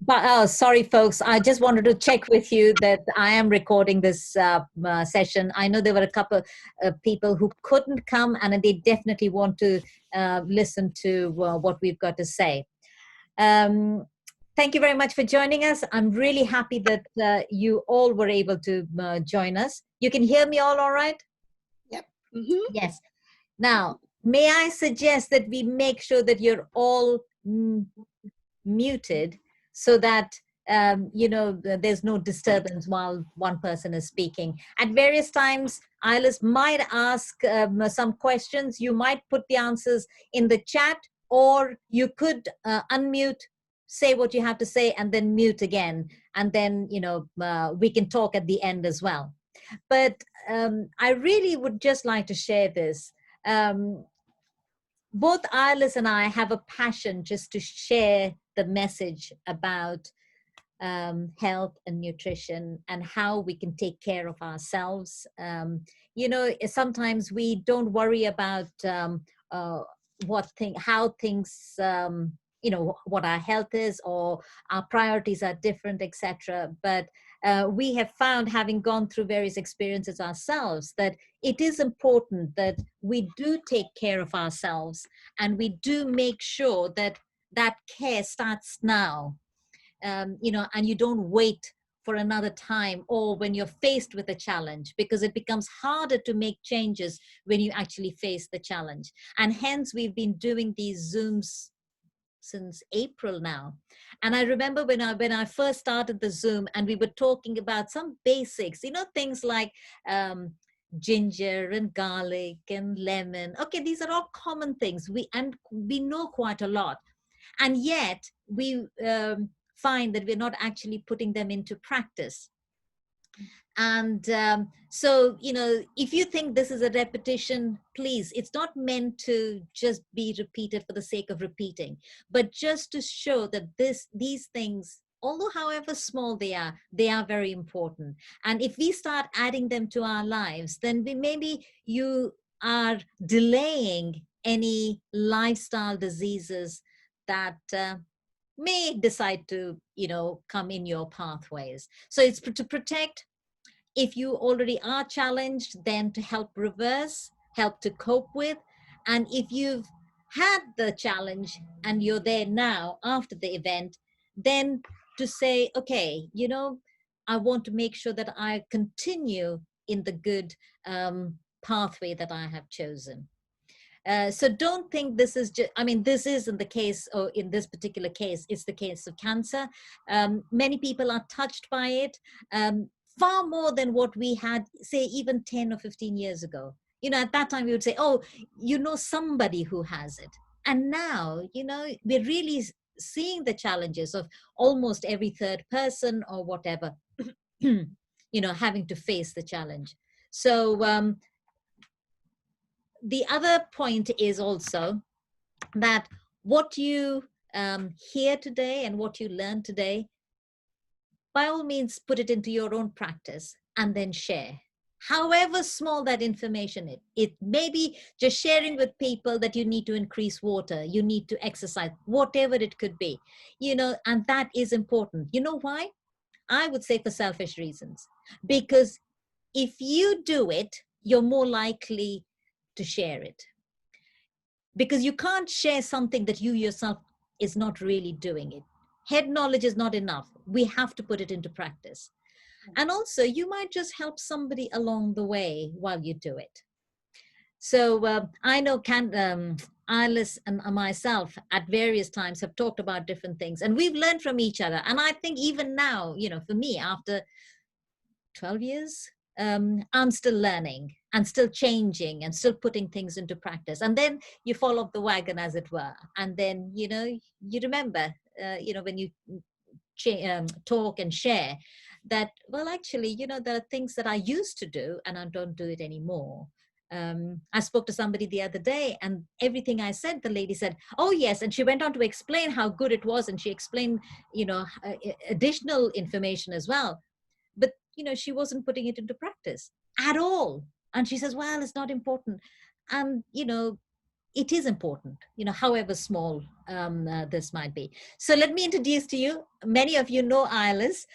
But oh, sorry, folks. I just wanted to check with you that I am recording this session. I know there were a couple of people who couldn't come, and they definitely want to listen to what we've got to say. Um, Thank you very much for joining us. I'm really happy that you all were able to join us. You can hear me all right? Yep. Mm-hmm. Yes. Now, may I suggest that we make sure that you're all muted so that there's no disturbance while one person is speaking. At various times, Iris might ask some questions. You might put the answers in the chat, or you could unmute, say what you have to say, and then mute again. And then, we can talk at the end as well. But I really would just like to share this. Both Iris and I have a passion just to share the message about health and nutrition and how we can take care of ourselves. Sometimes we don't worry about how things, what our health is, or our priorities are different, etc. But we have found, having gone through various experiences ourselves, that it is important that we do take care of ourselves, and we do make sure that that care starts now. And you don't wait for another time, or when you're faced with a challenge, because it becomes harder to make changes when you actually face the challenge. And hence we've been doing these Zooms since April now. And I remember when I first started the Zoom, and we were talking about some basics, things like ginger and garlic and lemon. Okay, these are all common things. We know quite a lot. And yet we find that we're not actually putting them into practice. And so, if you think this is a repetition, please, it's not meant to just be repeated for the sake of repeating, but just to show that these things, although however small they are very important. And if we start adding them to our lives, then maybe you are delaying any lifestyle diseases that may decide to, come in your pathways. So it's to protect. If you already are challenged, then to help reverse, help to cope with. And if you've had the challenge and you're there now after the event, then to say, okay, I want to make sure that I continue in the good pathway that I have chosen. So don't think this is just, this isn't the case, or in this particular case, it's the case of cancer. Many people are touched by it, far more than what we had, say, even 10 or 15 years ago. At that time we would say, oh, somebody who has it. And now, we're really seeing the challenges of almost every third person or whatever, having to face the challenge. So the other point is also that what you hear today and what you learn today, by all means, put it into your own practice and then share. However small that information is, it may be just sharing with people that you need to increase water, you need to exercise, whatever it could be, and that is important. You know why? I would say for selfish reasons. Because if you do it, you're more likely to share it. Because you can't share something that you yourself is not really doing it. Head knowledge is not enough. We have to put it into practice. And also, you might just help somebody along the way while you do it. So I know Iris and myself at various times have talked about different things, and we've learned from each other. And I think even now, for me, after 12 years, I'm still learning and still changing and still putting things into practice. And then you fall off the wagon, as it were. And then, you remember, when you talk and share that, well, actually, there are things that I used to do and I don't do it anymore. I spoke to somebody the other day, and everything I said, the lady said, oh, yes. And she went on to explain how good it was. And she explained, additional information as well. But, she wasn't putting it into practice at all. And she says, well, it's not important. And, it is important, however small this might be. So let me introduce to you, many of you know Iris.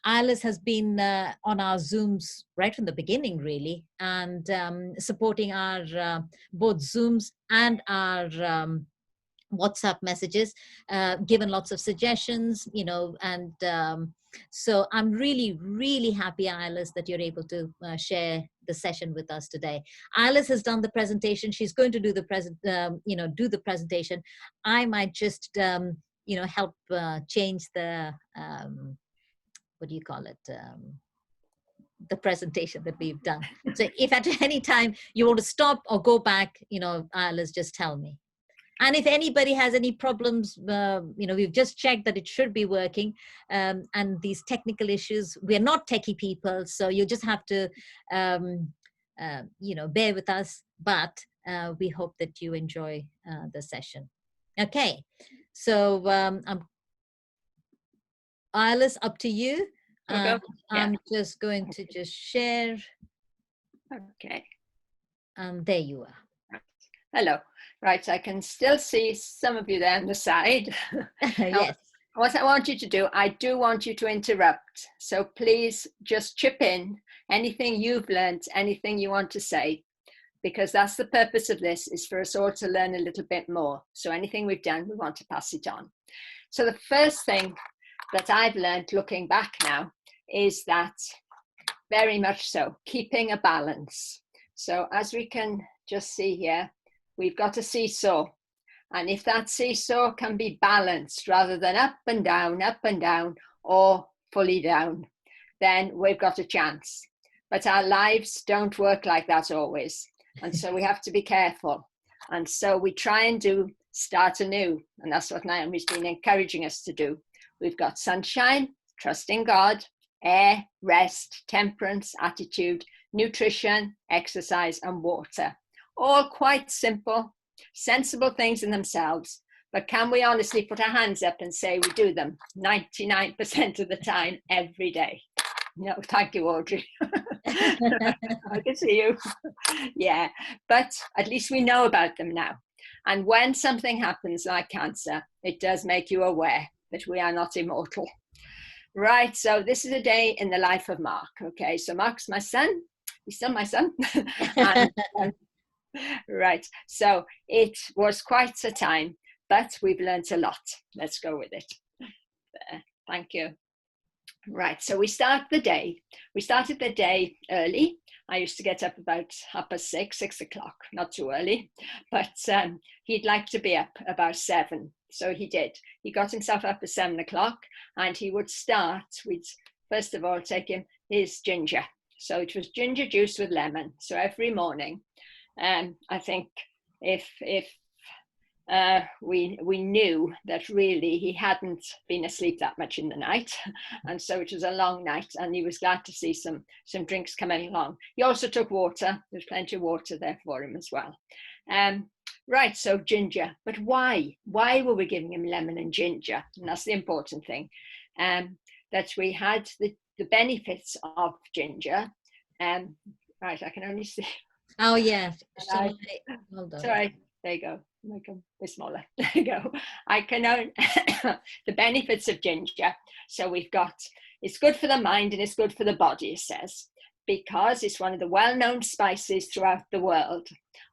Iris has been on our Zooms right from the beginning, really, and supporting our both Zooms and our WhatsApp messages, given lots of suggestions, and so I'm really, really happy, Iris, that you're able to share the session with us today. Iris has done the presentation. She's going to do the do the presentation. I might just, help change the, what do you call it? The presentation that we've done. So if at any time you want to stop or go back, Iris, just tell me. And if anybody has any problems, we've just checked that it should be working. And these technical issues, we're not techie people, so you just have to, bear with us. But we hope that you enjoy the session. Okay, so Iris, up to you. I'm just going to just share. Okay. And there you are. Hello. Right, I can still see some of you there on the side. Yes. What I want you to do, I do want you to interrupt. So please just chip in anything you've learned, anything you want to say, because that's the purpose of this, is for us all to learn a little bit more. So anything we've done, we want to pass it on. So the first thing that I've learned looking back now is that very much so, keeping a balance. So as we can just see here, we've got a seesaw. And if that seesaw can be balanced rather than up and down, or fully down, then we've got a chance. But our lives don't work like that always. And so we have to be careful. And so we try and start anew. And that's what Naomi's been encouraging us to do. We've got sunshine, trusting God, air, rest, temperance, attitude, nutrition, exercise, and water. All quite simple, sensible things in themselves, but can we honestly put our hands up and say we do them 99% of the time, every day? No, thank you, Audrey. I can see you. Yeah, but at least we know about them now. And when something happens like cancer, it does make you aware that we are not immortal. Right, so this is a day in the life of Mark. Okay, so Mark's my son. He's still my son. And, right, so it was quite a time, but we've learned a lot. Let's go with it. Thank you. Right, so we started the day early. I used to get up about 6 o'clock, not too early, but he'd like to be up about 7. So he did. He got himself up at 7 o'clock, and he would start, we'd first of all take him his ginger. So it was ginger juice with lemon. So every morning, I think if we knew that really he hadn't been asleep that much in the night, and so it was a long night, and he was glad to see some drinks coming along. He also took water. There's plenty of water there for him as well. Right, so ginger, but why were we giving him lemon and ginger? And that's the important thing, that we had the benefits of ginger. Right, I can only see. Oh yeah. Sorry, there you go. Make them a bit smaller. There you go. I can own the benefits of ginger. So we've got, it's good for the mind and it's good for the body, it says, because it's one of the well-known spices throughout the world.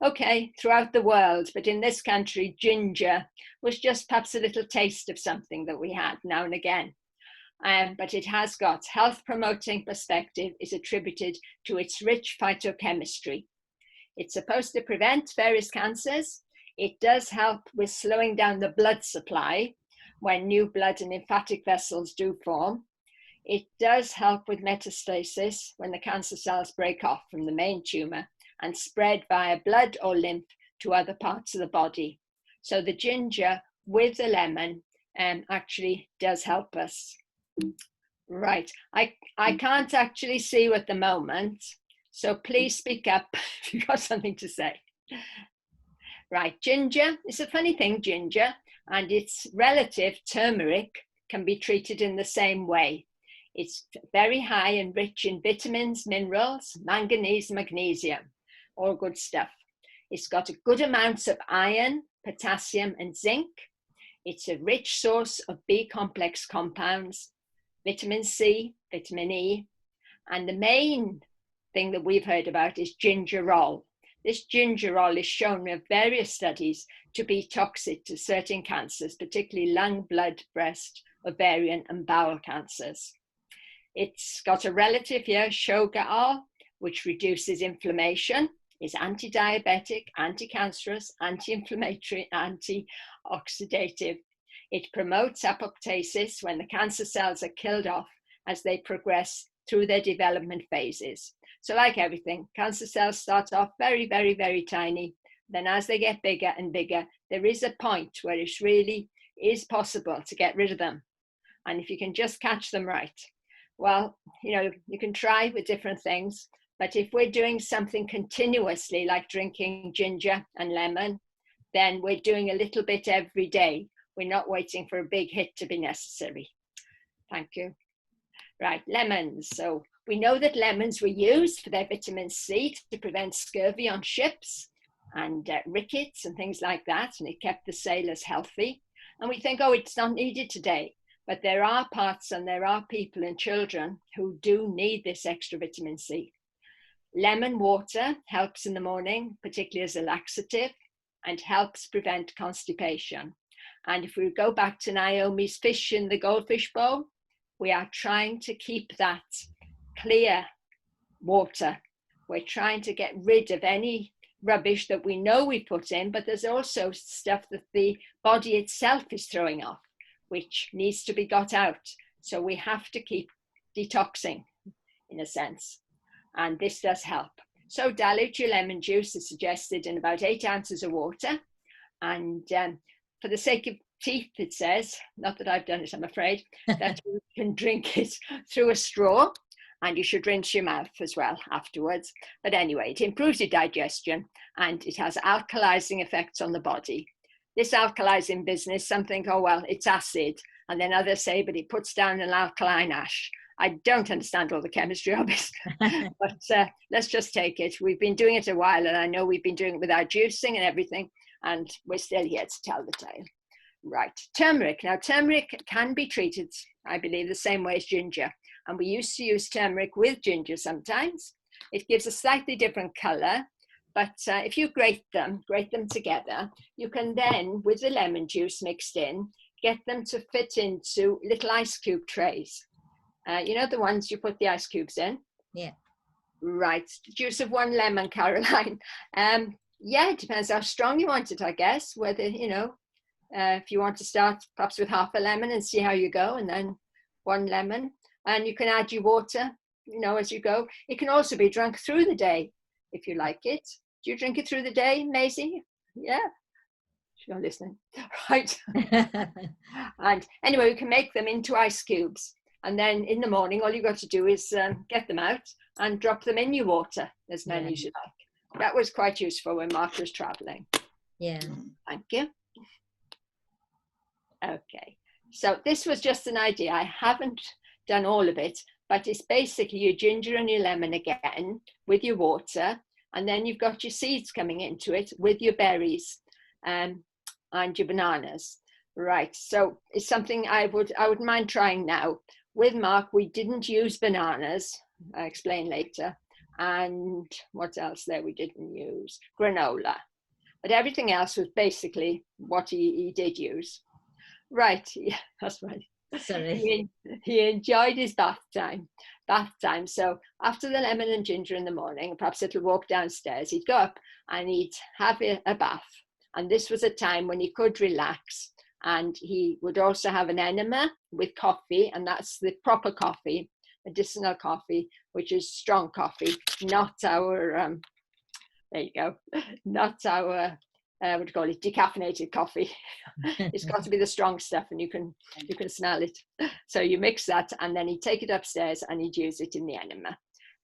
Okay, throughout the world, but in this country, ginger was just perhaps a little taste of something that we had now and again. But it has got health-promoting perspective, is attributed to its rich phytochemistry. It's supposed to prevent various cancers. It does help with slowing down the blood supply when new blood and lymphatic vessels do form. It does help with metastasis when the cancer cells break off from the main tumor and spread via blood or lymph to other parts of the body. So the ginger with the lemon actually does help us. Right, I can't actually see you at the moment, so please speak up if you've got something to say. Right, ginger, it's a funny thing, ginger, and its relative, turmeric, can be treated in the same way. It's very high and rich in vitamins, minerals, manganese, magnesium, all good stuff. It's got a good amounts of iron, potassium, and zinc. It's a rich source of B complex compounds, vitamin C, vitamin E, and the main thing that we've heard about is gingerol. This gingerol is shown in various studies to be toxic to certain cancers, particularly lung, blood, breast, ovarian, and bowel cancers. It's got a relative here, Shogaol, which reduces inflammation, is anti-diabetic, anti-cancerous, anti-inflammatory, anti-oxidative. It promotes apoptosis when the cancer cells are killed off as they progress through their development phases. So like everything, cancer cells start off very, very, very tiny. Then as they get bigger and bigger, there is a point where it really is possible to get rid of them. And if you can just catch them right, well, you can try with different things. But if we're doing something continuously, like drinking ginger and lemon, then we're doing a little bit every day. We're not waiting for a big hit to be necessary. Thank you. Right, lemons. So we know that lemons were used for their vitamin C to prevent scurvy on ships and rickets and things like that. And it kept the sailors healthy. And we think, oh, it's not needed today. But there are parts and there are people and children who do need this extra vitamin C. Lemon water helps in the morning, particularly as a laxative, and helps prevent constipation. And if we go back to Naomi's fish in the goldfish bowl, we are trying to keep that clear water. We're trying to get rid of any rubbish that we know we put in, but there's also stuff that the body itself is throwing off, which needs to be got out. So we have to keep detoxing in a sense. And this does help. So dilute your lemon juice is suggested in about 8 ounces of water. And for the sake of teeth, it says, not that I've done it, I'm afraid, that you can drink it through a straw, and you should rinse your mouth as well afterwards. But anyway, it improves your digestion and it has alkalizing effects on the body. This alkalizing business, some think, oh, well, it's acid. And then others say, but it puts down an alkaline ash. I don't understand all the chemistry of it, but let's just take it. We've been doing it a while, and I know we've been doing it with our juicing and everything, and we're still here to tell the tale. Right, turmeric. Now, turmeric can be treated, I believe, the same way as ginger. And we used to use turmeric with ginger sometimes. It gives a slightly different color, but if you grate them together, you can then, with the lemon juice mixed in, get them to fit into little ice cube trays. You know, the ones you put the ice cubes in? Yeah. Right, the juice of 1 lemon, Caroline. Yeah, it depends how strong you want it, I guess, whether, if you want to start perhaps with half a lemon and see how you go, and then 1 lemon. And you can add your water, as you go. It can also be drunk through the day, if you like it. Do you drink it through the day, Maisie? Yeah. You're listening. Right. And anyway, we can make them into ice cubes. And then in the morning, all you've got to do is get them out and drop them in your water, as many as you like. That was quite useful when Mark was traveling. Yeah. Thank you. Okay. So this was just an idea. I haven't done all of it, but it's basically your ginger and your lemon again with your water. And then you've got your seeds coming into it with your berries and your bananas. Right. So it's something I wouldn't mind trying now. With Mark, we didn't use bananas. I'll explain later. And what else there we didn't use? Granola. But everything else was basically what he did use. Right. Yeah, that's right. Sorry. He enjoyed his bath time. So after the lemon and ginger in the morning, perhaps he'll walk downstairs, he'd go up and he'd have a bath. And this was a time when he could relax. And he would also have an enema with coffee, and that's the proper coffee, medicinal coffee, which is strong coffee, not our, there you go, not our, what do you call it, decaffeinated coffee. It's got to be the strong stuff, and you can smell it. So you mix that, and then he'd take it upstairs and he'd use it in the enema.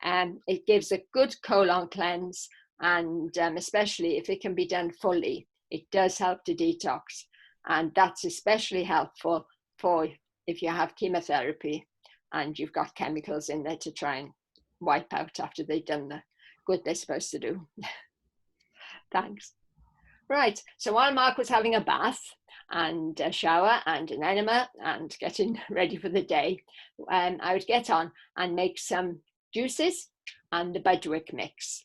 And it gives a good colon cleanse, and especially if it can be done fully, it does help to detox. And that's especially helpful for if you have chemotherapy and you've got chemicals in there to try and wipe out after they've done the good they're supposed to do. Thanks. Right, so while Mark was having a bath and a shower and an enema and getting ready for the day, I would get on and make some juices and the Budwig mix.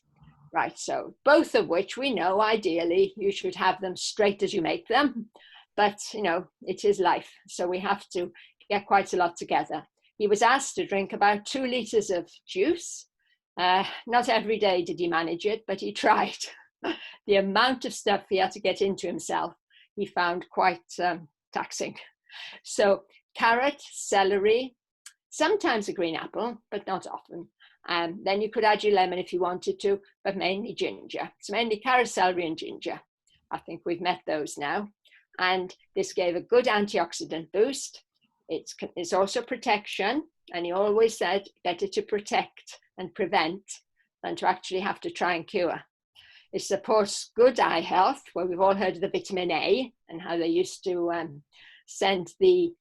Right, so both of which we know ideally you should have them straight as you make them, but you know, it is life, so we have to get quite a lot together. He was asked to drink about 2 litres of juice. Not every day did he manage it, but he tried. The amount of stuff he had to get into himself, he found quite taxing. So carrot, celery, sometimes a green apple, but not often. Then you could add your lemon if you wanted to, but mainly ginger. It's mainly carrot, celery and ginger. I think we've met those now. And this gave a good antioxidant boost. It's also protection. And he always said, better to protect and prevent than to actually have to try and cure. It supports good eye health, where we've all heard of the vitamin A and how they used to send the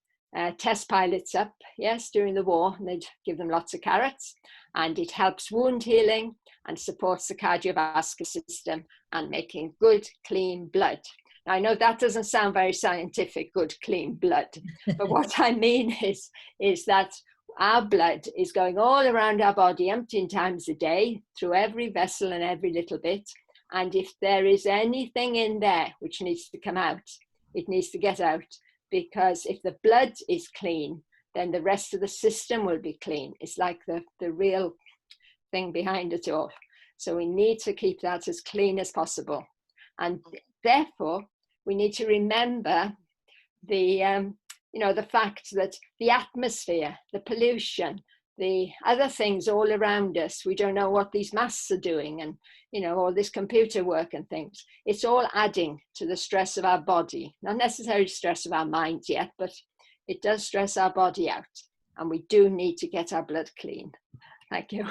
test pilots up, yes, during the war, and they'd give them lots of carrots. And it helps wound healing and supports the cardiovascular system and making good, clean blood. Now, I know that doesn't sound very scientific, good, clean blood, but what I mean is that our blood is going all around our body umpteen times a day through every vessel and every little bit. And if there is anything in there which needs to come out, it needs to get out, because if the blood is clean, then the rest of the system will be clean. It's like the real thing behind it all. So we need to keep that as clean as possible. And therefore, we need to remember the fact that the atmosphere, the pollution, the other things all around us, we don't know what these masks are doing, and all this computer work and things. It's all adding to the stress of our body, not necessarily stress of our minds yet, but it does stress our body out, and we do need to get our blood clean. Thank you.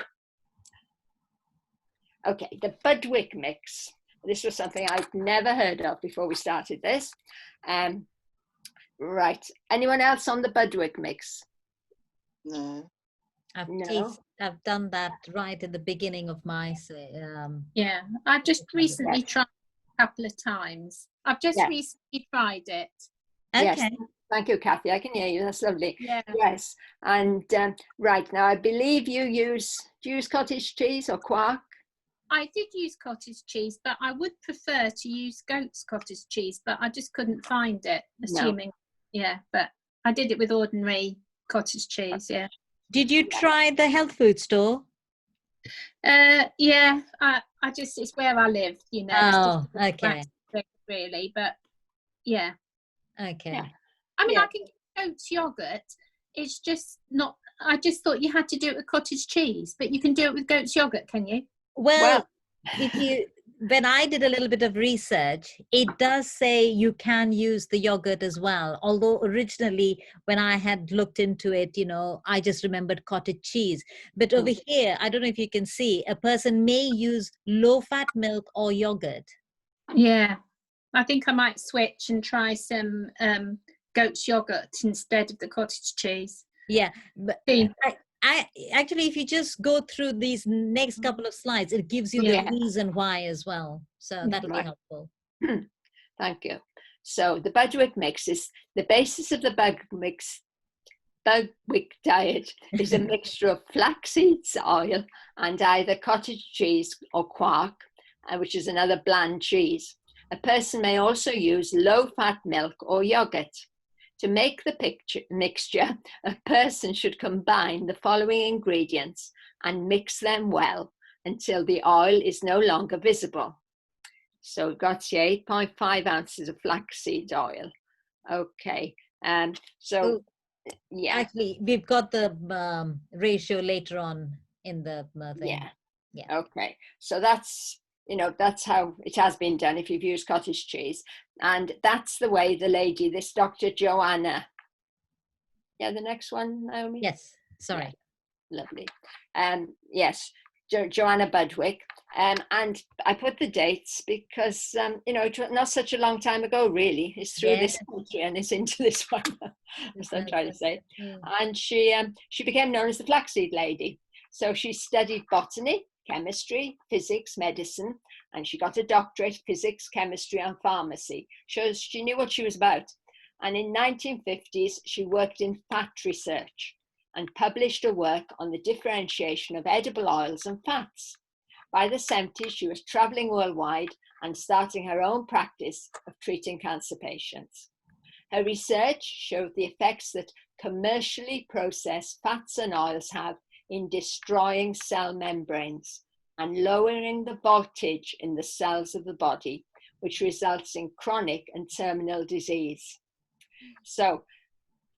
Okay, the Budwig mix. This was something I'd never heard of before we started this. Right, anyone else on the Budwig mix? No. I've done that right at the beginning of my yeah, I've just recently tried a couple of times. I've just recently tried it. Okay. Yes. Thank you, Kathy. I can hear you. That's lovely. Yeah. Yes. And right now, I believe do you use cottage cheese or quark? I did use cottage cheese, but I would prefer to use goat's cottage cheese, but I just couldn't find it, assuming, but I did it with ordinary cottage cheese, yeah. Did you try the health food store? Yeah, I just, it's where I live, Oh, okay. Really, but yeah. Okay. Yeah. I mean, I can get goat's yogurt. It's just not, I just thought you had to do it with cottage cheese, but you can do it with goat's yogurt, can you? Well, when I did a little bit of research, it does say you can use the yogurt as well. Although originally, when I had looked into it, I just remembered cottage cheese. But over here, I don't know if you can see, a person may use low-fat milk or yogurt. Yeah, I think I might switch and try some goat's yogurt instead of the cottage cheese. Yeah, but I actually, if you just go through these next couple of slides, it gives you the reason why as well. So that'll be helpful. Thank you. So the Budwig mix is the basis of the Budwig diet is a mixture of flaxseed oil and either cottage cheese or quark, which is another bland cheese. A person may also use low-fat milk or yogurt. To make the mixture, a person should combine the following ingredients and mix them well until the oil is no longer visible. So we've got here 8.5 ounces of flaxseed oil. Okay, so yeah. Actually, we've got the ratio later on in the thing. Yeah. Okay, so that's how it has been done if you've used cottage cheese. And that's the way the lady, this Dr. Joanna. Yeah, the next one, Naomi? Yes, sorry. Yeah, lovely. Yes, Joanna Budwig. And I put the dates because, it was not such a long time ago, really. It's through this country and it's into this one, as I'm trying to say. And she became known as the flaxseed lady. So she studied botany chemistry, physics, medicine, and she got a doctorate, physics, chemistry, and pharmacy. So she knew what she was about. And in 1950s, she worked in fat research and published a work on the differentiation of edible oils and fats. By the 70s, she was traveling worldwide and starting her own practice of treating cancer patients. Her research showed the effects that commercially processed fats and oils have in destroying cell membranes and lowering the voltage in the cells of the body, which results in chronic and terminal disease. So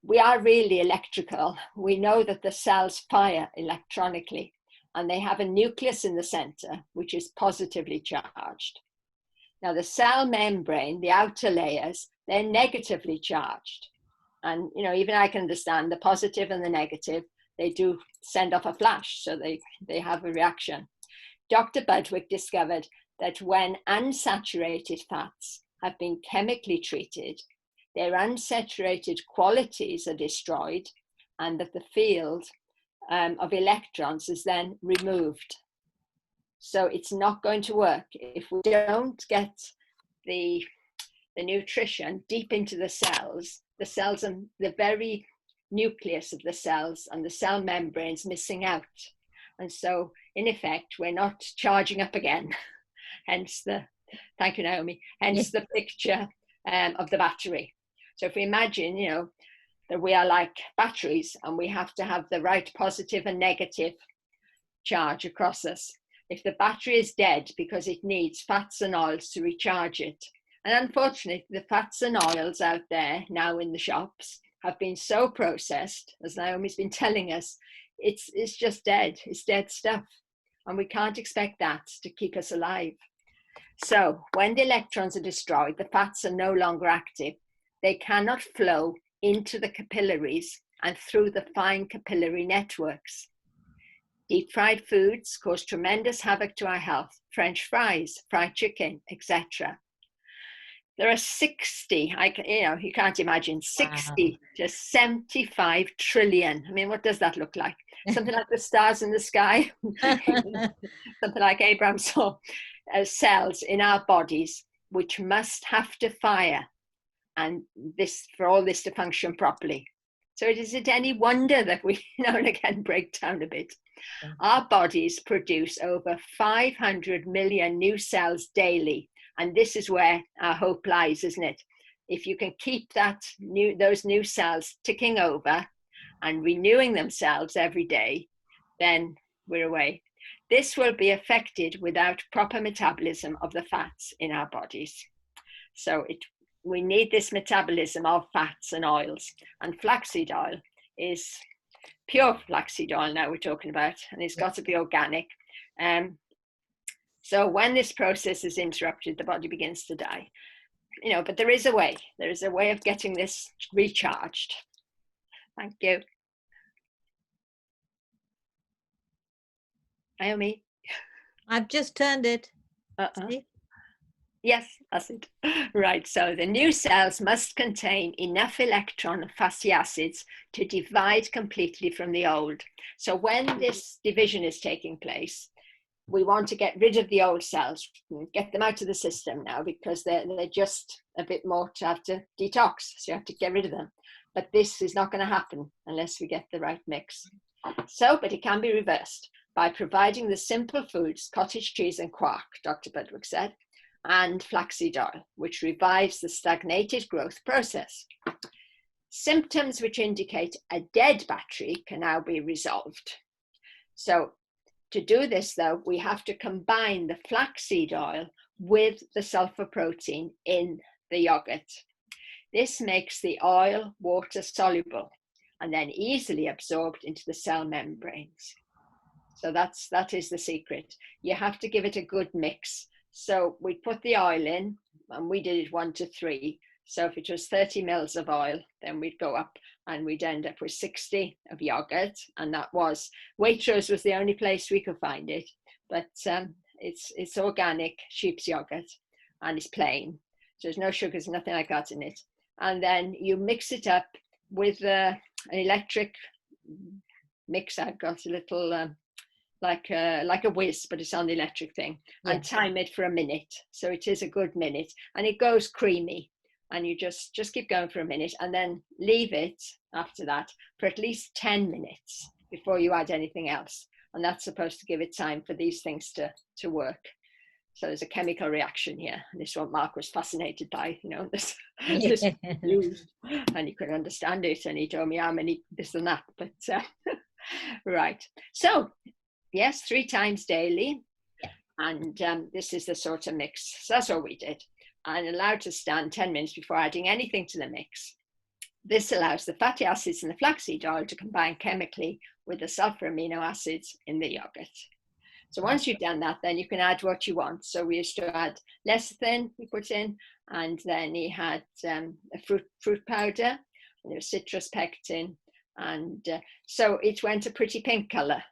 we are really electrical. We know that the cells fire electronically, and they have a nucleus in the center, which is positively charged. Now, the cell membrane, the outer layers, they're negatively charged. And, you know, even I can understand the positive and the negative, they do send off a flash, so they have a reaction. Dr. Budwig discovered that when unsaturated fats have been chemically treated, their unsaturated qualities are destroyed, and that the field of electrons is then removed. So it's not going to work if we don't get the nutrition deep into the cells and the very nucleus of the cells and the cell membranes missing out. And so in effect, we're not charging up again. Hence thank you, Naomi, hence the picture of the battery. So if we imagine, you know, that we are like batteries and we have to have the right positive and negative charge across us. If the battery is dead because it needs fats and oils to recharge it, and unfortunately the fats and oils out there now in the shops have been so processed, as Naomi's been telling us, it's just dead. It's dead stuff, and we can't expect that to keep us alive. So when the electrons are destroyed, the fats are no longer active. They cannot flow into the capillaries and through the fine capillary networks. Deep fried foods cause tremendous havoc to our health. French fries, fried chicken, etc. There are 60, you can't imagine, 60 to 75 trillion. I mean, what does that look like? Something like the stars in the sky, something like Abraham saw, cells in our bodies, which must have to fire, and for all this to function properly. So is it any wonder that we now and again break down a bit? Yeah. Our bodies produce over 500 million new cells daily. And this is where our hope lies, isn't it? If you can keep those new cells ticking over and renewing themselves every day, then we're away. This will be affected without proper metabolism of the fats in our bodies. So we need this metabolism of fats and oils, and flaxseed oil is pure flaxseed oil now we're talking about, and it's got to be organic. So when this process is interrupted, the body begins to die. You know, but there is a way of getting this recharged. Thank you. Naomi? I've just turned it. See? Yes, that's it. Right, so the new cells must contain enough electron fatty acids to divide completely from the old. So when this division is taking place, we want to get rid of the old cells, get them out of the system now, because they're just a bit more to have to detox. So you have to get rid of them. But this is not going to happen unless we get the right mix. But it can be reversed by providing the simple foods, cottage cheese and quark, Dr. Budwig said, and flaxseed oil, which revives the stagnated growth process. Symptoms which indicate a dead battery can now be resolved. So to do this, though, we have to combine the flaxseed oil with the sulfur protein in the yogurt. This makes the oil water soluble and then easily absorbed into the cell membranes. So that is the secret. You have to give it a good mix. So we put the oil in, and we did it 1 to 3. So if it was 30 mils of oil, then we'd go up and we'd end up with 60 of yogurt. And that was, Waitrose was the only place we could find it. But it's organic sheep's yogurt, and it's plain. So there's no sugars, nothing like that in it. And then you mix it up with an electric mix. I've got a little like a whiz, but it's on the electric thing, and time it for a minute. So it is a good minute, and it goes creamy. And you just keep going for a minute, and then leave it after that for at least 10 minutes before you add anything else. And that's supposed to give it time for these things to work. So there's a chemical reaction here, and this is what Mark was fascinated by, this, this used, and he couldn't understand it, and he told me how many this and that. But right, so yes, 3 times daily, and this is the sort of mix. So that's what we did, and allowed to stand 10 minutes before adding anything to the mix. This allows the fatty acids in the flaxseed oil to combine chemically with the sulfur amino acids in the yogurt. So once you've done that, then you can add what you want. So we used to add lecithin, we put in, and then he had a fruit powder, and there was citrus pectin, and so it went a pretty pink color.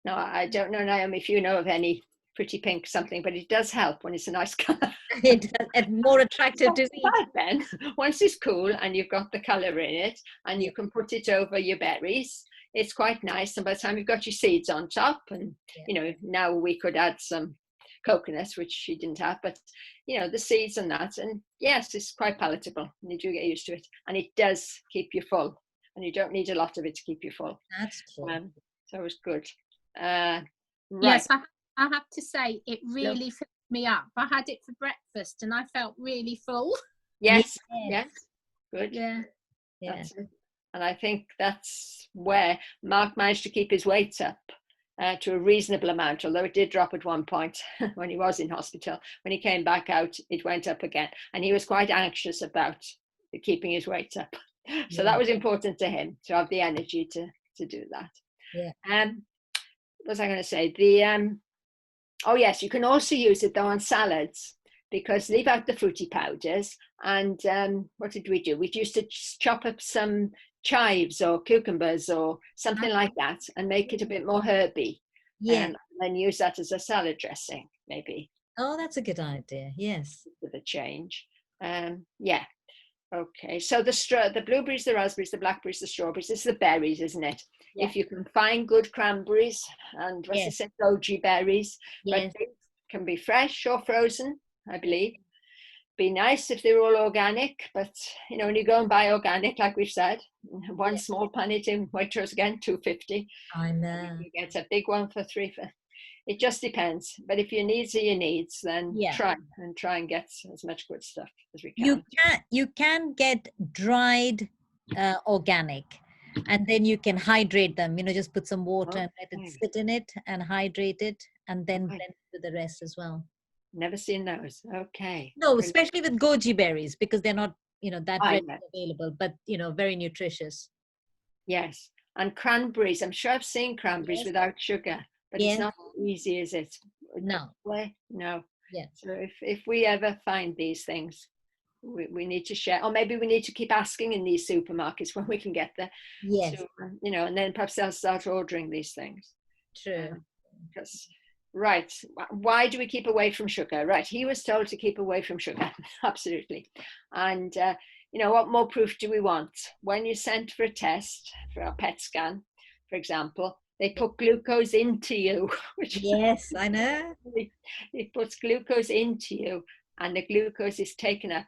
Now, I don't know, Naomi, if you know of any pretty pink something, but it does help when it's a nice color. It's more attractive to see. Then, once it's cool and you've got the color in it, and you can put it over your berries, it's quite nice. And by the time you've got your seeds on top, and now we could add some coconuts, which she didn't have, but the seeds and that, and yes, it's quite palatable, and you do get used to it, and it does keep you full, and you don't need a lot of it to keep you full. That's true. So it was good. Right. Yes, I have to say it really filled me up. I had it for breakfast and I felt really full. Yes. Good. Yeah. That's it. And I think that's where Mark managed to keep his weight up to a reasonable amount, although it did drop at one point when he was in hospital. When he came back out, it went up again, and he was quite anxious about keeping his weight up. So that was important to him, to have the energy to do that. What was I going to say? Oh yes, you can also use it though on salads, because leave out the fruity powders. And what did we do? We used to chop up some chives or cucumbers or something like that, and make it a bit more herby. And then use that as a salad dressing, maybe. Oh, that's a good idea. Yes. With a change. Okay. So the blueberries, the raspberries, the blackberries, the strawberries. It's the berries, isn't it? Yeah. If you can find good cranberries and goji berries, but they can be fresh or frozen, I believe. Be nice if they're all organic, but when you go and buy organic, like we've said, one small punnet in Waitrose again, $2.50. I know. You get a big one for $3. It just depends. But if your needs are your needs, then try and get as much good stuff as we can. You can get dried organic, and then you can hydrate them. Just put some water and let it sit in it and hydrate it, and then blend with the rest as well. Never seen those. Okay. No, especially with goji berries, because they're not, that readily available, but very nutritious. Yes. And cranberries. I'm sure I've seen cranberries without sugar, but it's not easy, is it? No. No. Yes. So if we ever find these things, we need to share, or maybe we need to keep asking in these supermarkets when we can get there. Yes. So, and then perhaps they'll start ordering these things. True. Right. Why do we keep away from sugar? Right. He was told to keep away from sugar. Absolutely. And, what more proof do we want? When you're sent for a test, for a PET scan, for example, they put glucose into you. Yes, I know. It puts glucose into you, and the glucose is taken up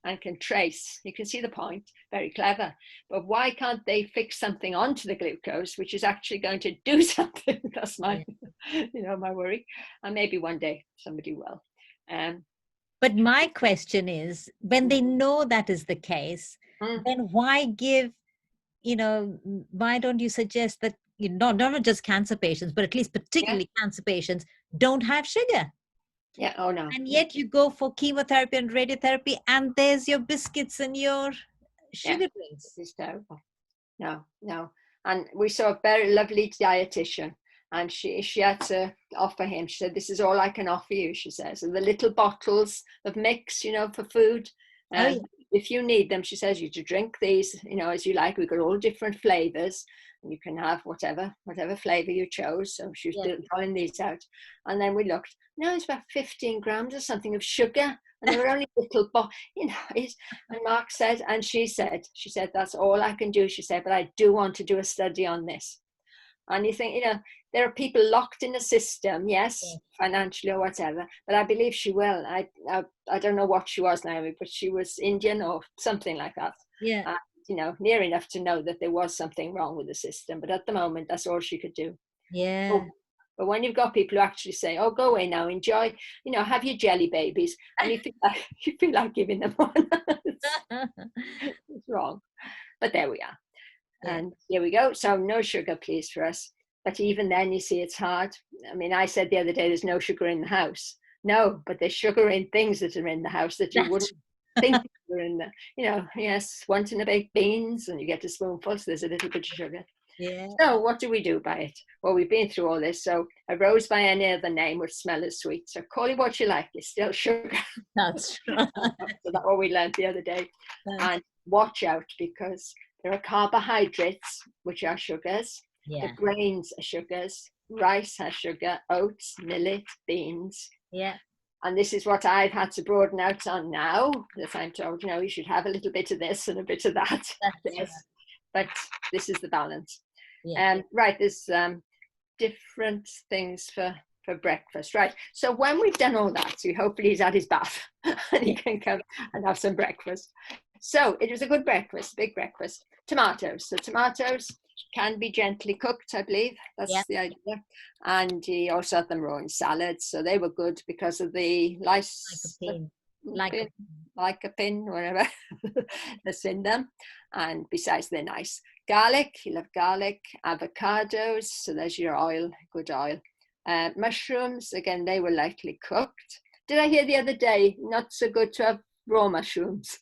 and can trace. You can see the point. Very clever. But why can't they fix something onto the glucose, which is actually going to do something? That's my, my worry. And maybe one day somebody will. But my question is, when they know that is the case, then why give, why don't you suggest that, not just cancer patients, but at least particularly cancer patients don't have sugar? Yeah. Oh no. And yet you go for chemotherapy and radiotherapy, and there's your biscuits and your sugar drinks. It's terrible. No. And we saw a very lovely dietitian, and she had to offer him. She said, "This is all I can offer you," she says. And the little bottles of mix, for food. If you need them, she says, you to drink these, as you like. We've got all different flavors, and you can have whatever flavor you chose. So she was pulling these out, and then we looked. No, it's about 15 grams or something of sugar, and they were only little and Mark said, and she said, that's all I can do. She said, but I do want to do a study on this. And you think, there are people locked in the system, yes, Yeah. financially or whatever, but I believe she will. I don't know what she was, Naomi, but she was Indian or something like that. Yeah. Near enough to know that there was something wrong with the system. But at the moment, that's all she could do. Yeah. Oh, but when you've got people who actually say, "Oh, go away now, enjoy, have your jelly babies," and you feel like giving them one, it's wrong. But there we are. Yeah. And here we go. So no sugar, please, for us. But even then, you see, it's hard. I mean, I said the other day, there's no sugar in the house. No, but there's sugar in things that are in the house that you wouldn't think were in the, yes, once in a baked beans and you get a spoonful, so there's a little bit of sugar. Yeah. So what do we do by it? Well, we've been through all this. So a rose by any other name would smell as sweet. So call it what you like. It's still sugar. That's right. So that's what we learned the other day. And watch out, because there are carbohydrates, which are sugars. Yeah. The grains are sugars. Rice has sugar, oats, millet, beans. Yeah. And this is what I've had to broaden out on now, that I'm told, you should have a little bit of this and a bit of that. That's Yes. But this is the balance. Yeah. Right, there's different things for breakfast. Right, so when we've done all that, so hopefully he's had his bath and he can come and have some breakfast. So it was a good breakfast, big breakfast. Tomatoes. So tomatoes can be gently cooked, I believe. That's the idea. And he also had them raw in salads. So they were good because of the lycopene, whatever, that's in them. And besides, they're nice. Garlic, you love garlic. Avocados, so there's your oil, good oil. Mushrooms, again, they were lightly cooked. Did I hear the other day, not so good to have raw mushrooms?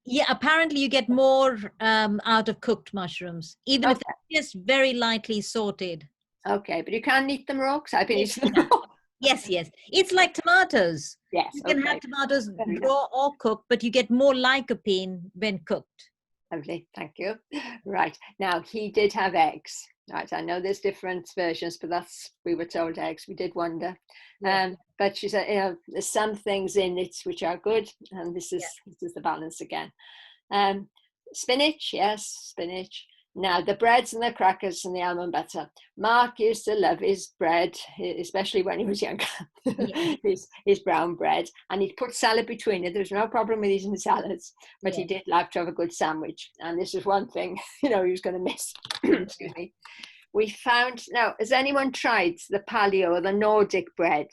Yeah, apparently you get more out of cooked mushrooms, even if they're just very lightly sauteed. Okay, but you can't eat them raw, because I've been eating them raw. Yes. It's like tomatoes. Yes, you can have tomatoes raw or cooked, but you get more lycopene when cooked. Lovely, thank you. Right, now he did have eggs. Right, I know there's different versions, but we were told eggs. We did wonder. But she said, there's some things in it which are good, and this is the balance again. Spinach, yes, spinach. Now the breads and the crackers and the almond butter. Mark used to love his bread, especially when he was younger. his brown bread, and he'd put salad between it. There was no problem with eating salads, but he did like to have a good sandwich. And this is one thing, he was going to miss. Excuse me. We found, now, has anyone tried the paleo, the Nordic bread,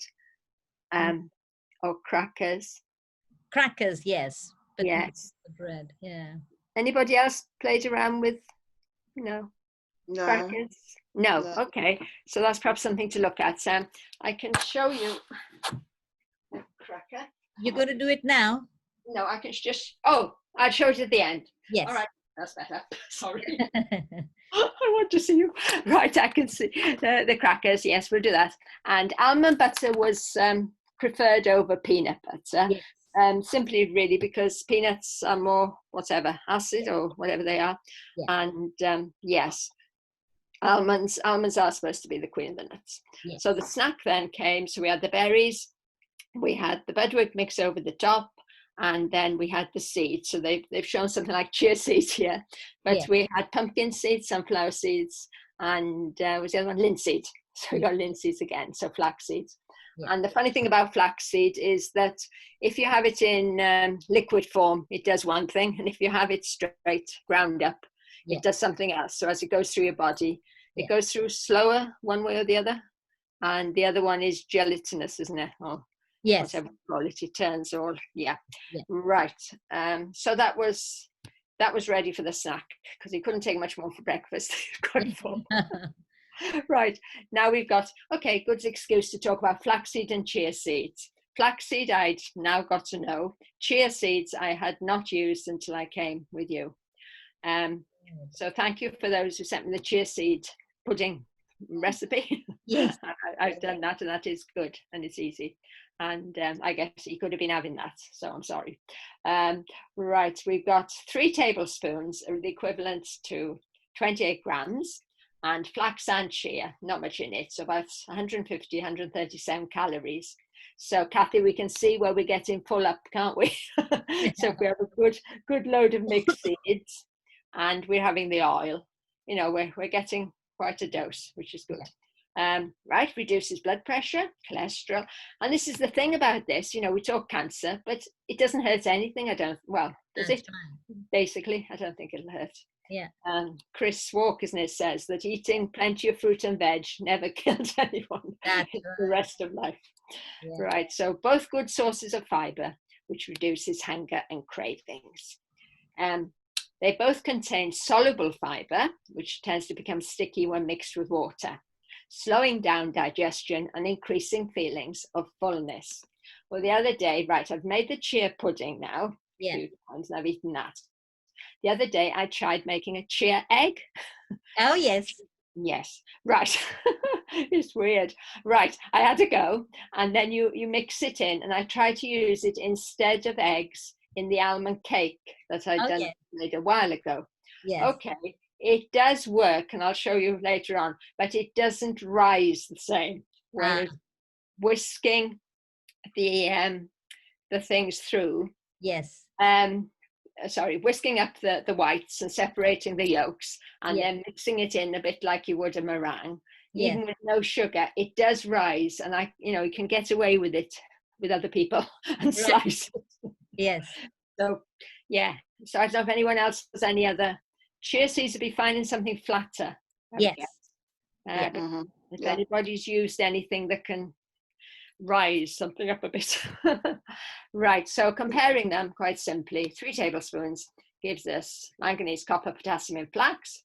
or crackers? Crackers, yes. But yes. The bread, yeah. Anybody else played around with, No. crackers? No. Okay. So that's perhaps something to look at. I can show you a cracker. You're going to do it now? No, I can just, I'll show it at the end. Yes. All right. That's better. Sorry. I want to see you. Right, I can see the crackers. Yes, we'll do that. And almond butter was preferred over peanut butter. Yes. Simply really because peanuts are more acid or whatever they are. Yeah. And yes, almonds are supposed to be the queen of the nuts. Yes. So the snack then came. So we had the berries, we had the Budwig mix over the top, and then we had the seeds. So they've shown something like chia seeds here, but we had pumpkin seeds, sunflower seeds, and was the other one linseed. So we got linseeds again, so flax seeds. Yeah. And the funny thing about flaxseed is that if you have it in liquid form, it does one thing. And if you have it straight ground up, it does something else. So as it goes through your body, it goes through slower one way or the other. And the other one is gelatinous, isn't it? Or whatever you call it, it turns all, right. So that was ready for the snack, because he couldn't take much more for breakfast. Quite full. Right, now we've got, good excuse to talk about flaxseed and chia seeds. Flaxseed I'd now got to know. Chia seeds I had not used until I came with you. So thank you for those who sent me the chia seed pudding recipe. Yes. I've done that, and that is good, and it's easy. And I guess he could have been having that, so I'm sorry. Right, we've got 3 tablespoons, the equivalent to 28 grams. And flax and chia, not much in it, so about 150, 137 calories. So Kathy, we can see where we're getting full up, can't we? So if we have a good load of mixed seeds, and we're having the oil, we're getting quite a dose, which is good. Right, reduces blood pressure, cholesterol. And this is the thing about this, you know, we talk cancer, but it doesn't hurt anything. Well, does it? Basically, I don't think it'll hurt. Yeah. Chris Walk, isn't it, says that eating plenty of fruit and veg never kills anyone the rest of life. Yeah. Right, so both good sources of fiber, which reduces hunger and cravings. They both contain soluble fiber, which tends to become sticky when mixed with water, slowing down digestion and increasing feelings of fullness. Well, the other day, right, I've made the chia pudding now. Yeah. 2 times, and I've eaten that. The other day, I tried making a chia egg. Oh, yes. Yes, right. It's weird. Right, I had to go, and then you mix it in, and I tried to use it instead of eggs in the almond cake that I'd made a while ago. Yes. Okay, it does work, and I'll show you later on, but it doesn't rise the same. Whereas whisking the things through. Yes. Whisking up the whites and separating the yolks, and then mixing it in a bit like you would a meringue. Even with no sugar, it does rise, and you can get away with it with other people and slice it. Yes. So yeah. So I don't know if anyone else has any other. Chia seems to be finding something flatter. Yes. If anybody's used anything that can rise something up a bit. Right, so comparing them quite simply, 3 tablespoons gives us manganese, copper, potassium in flax.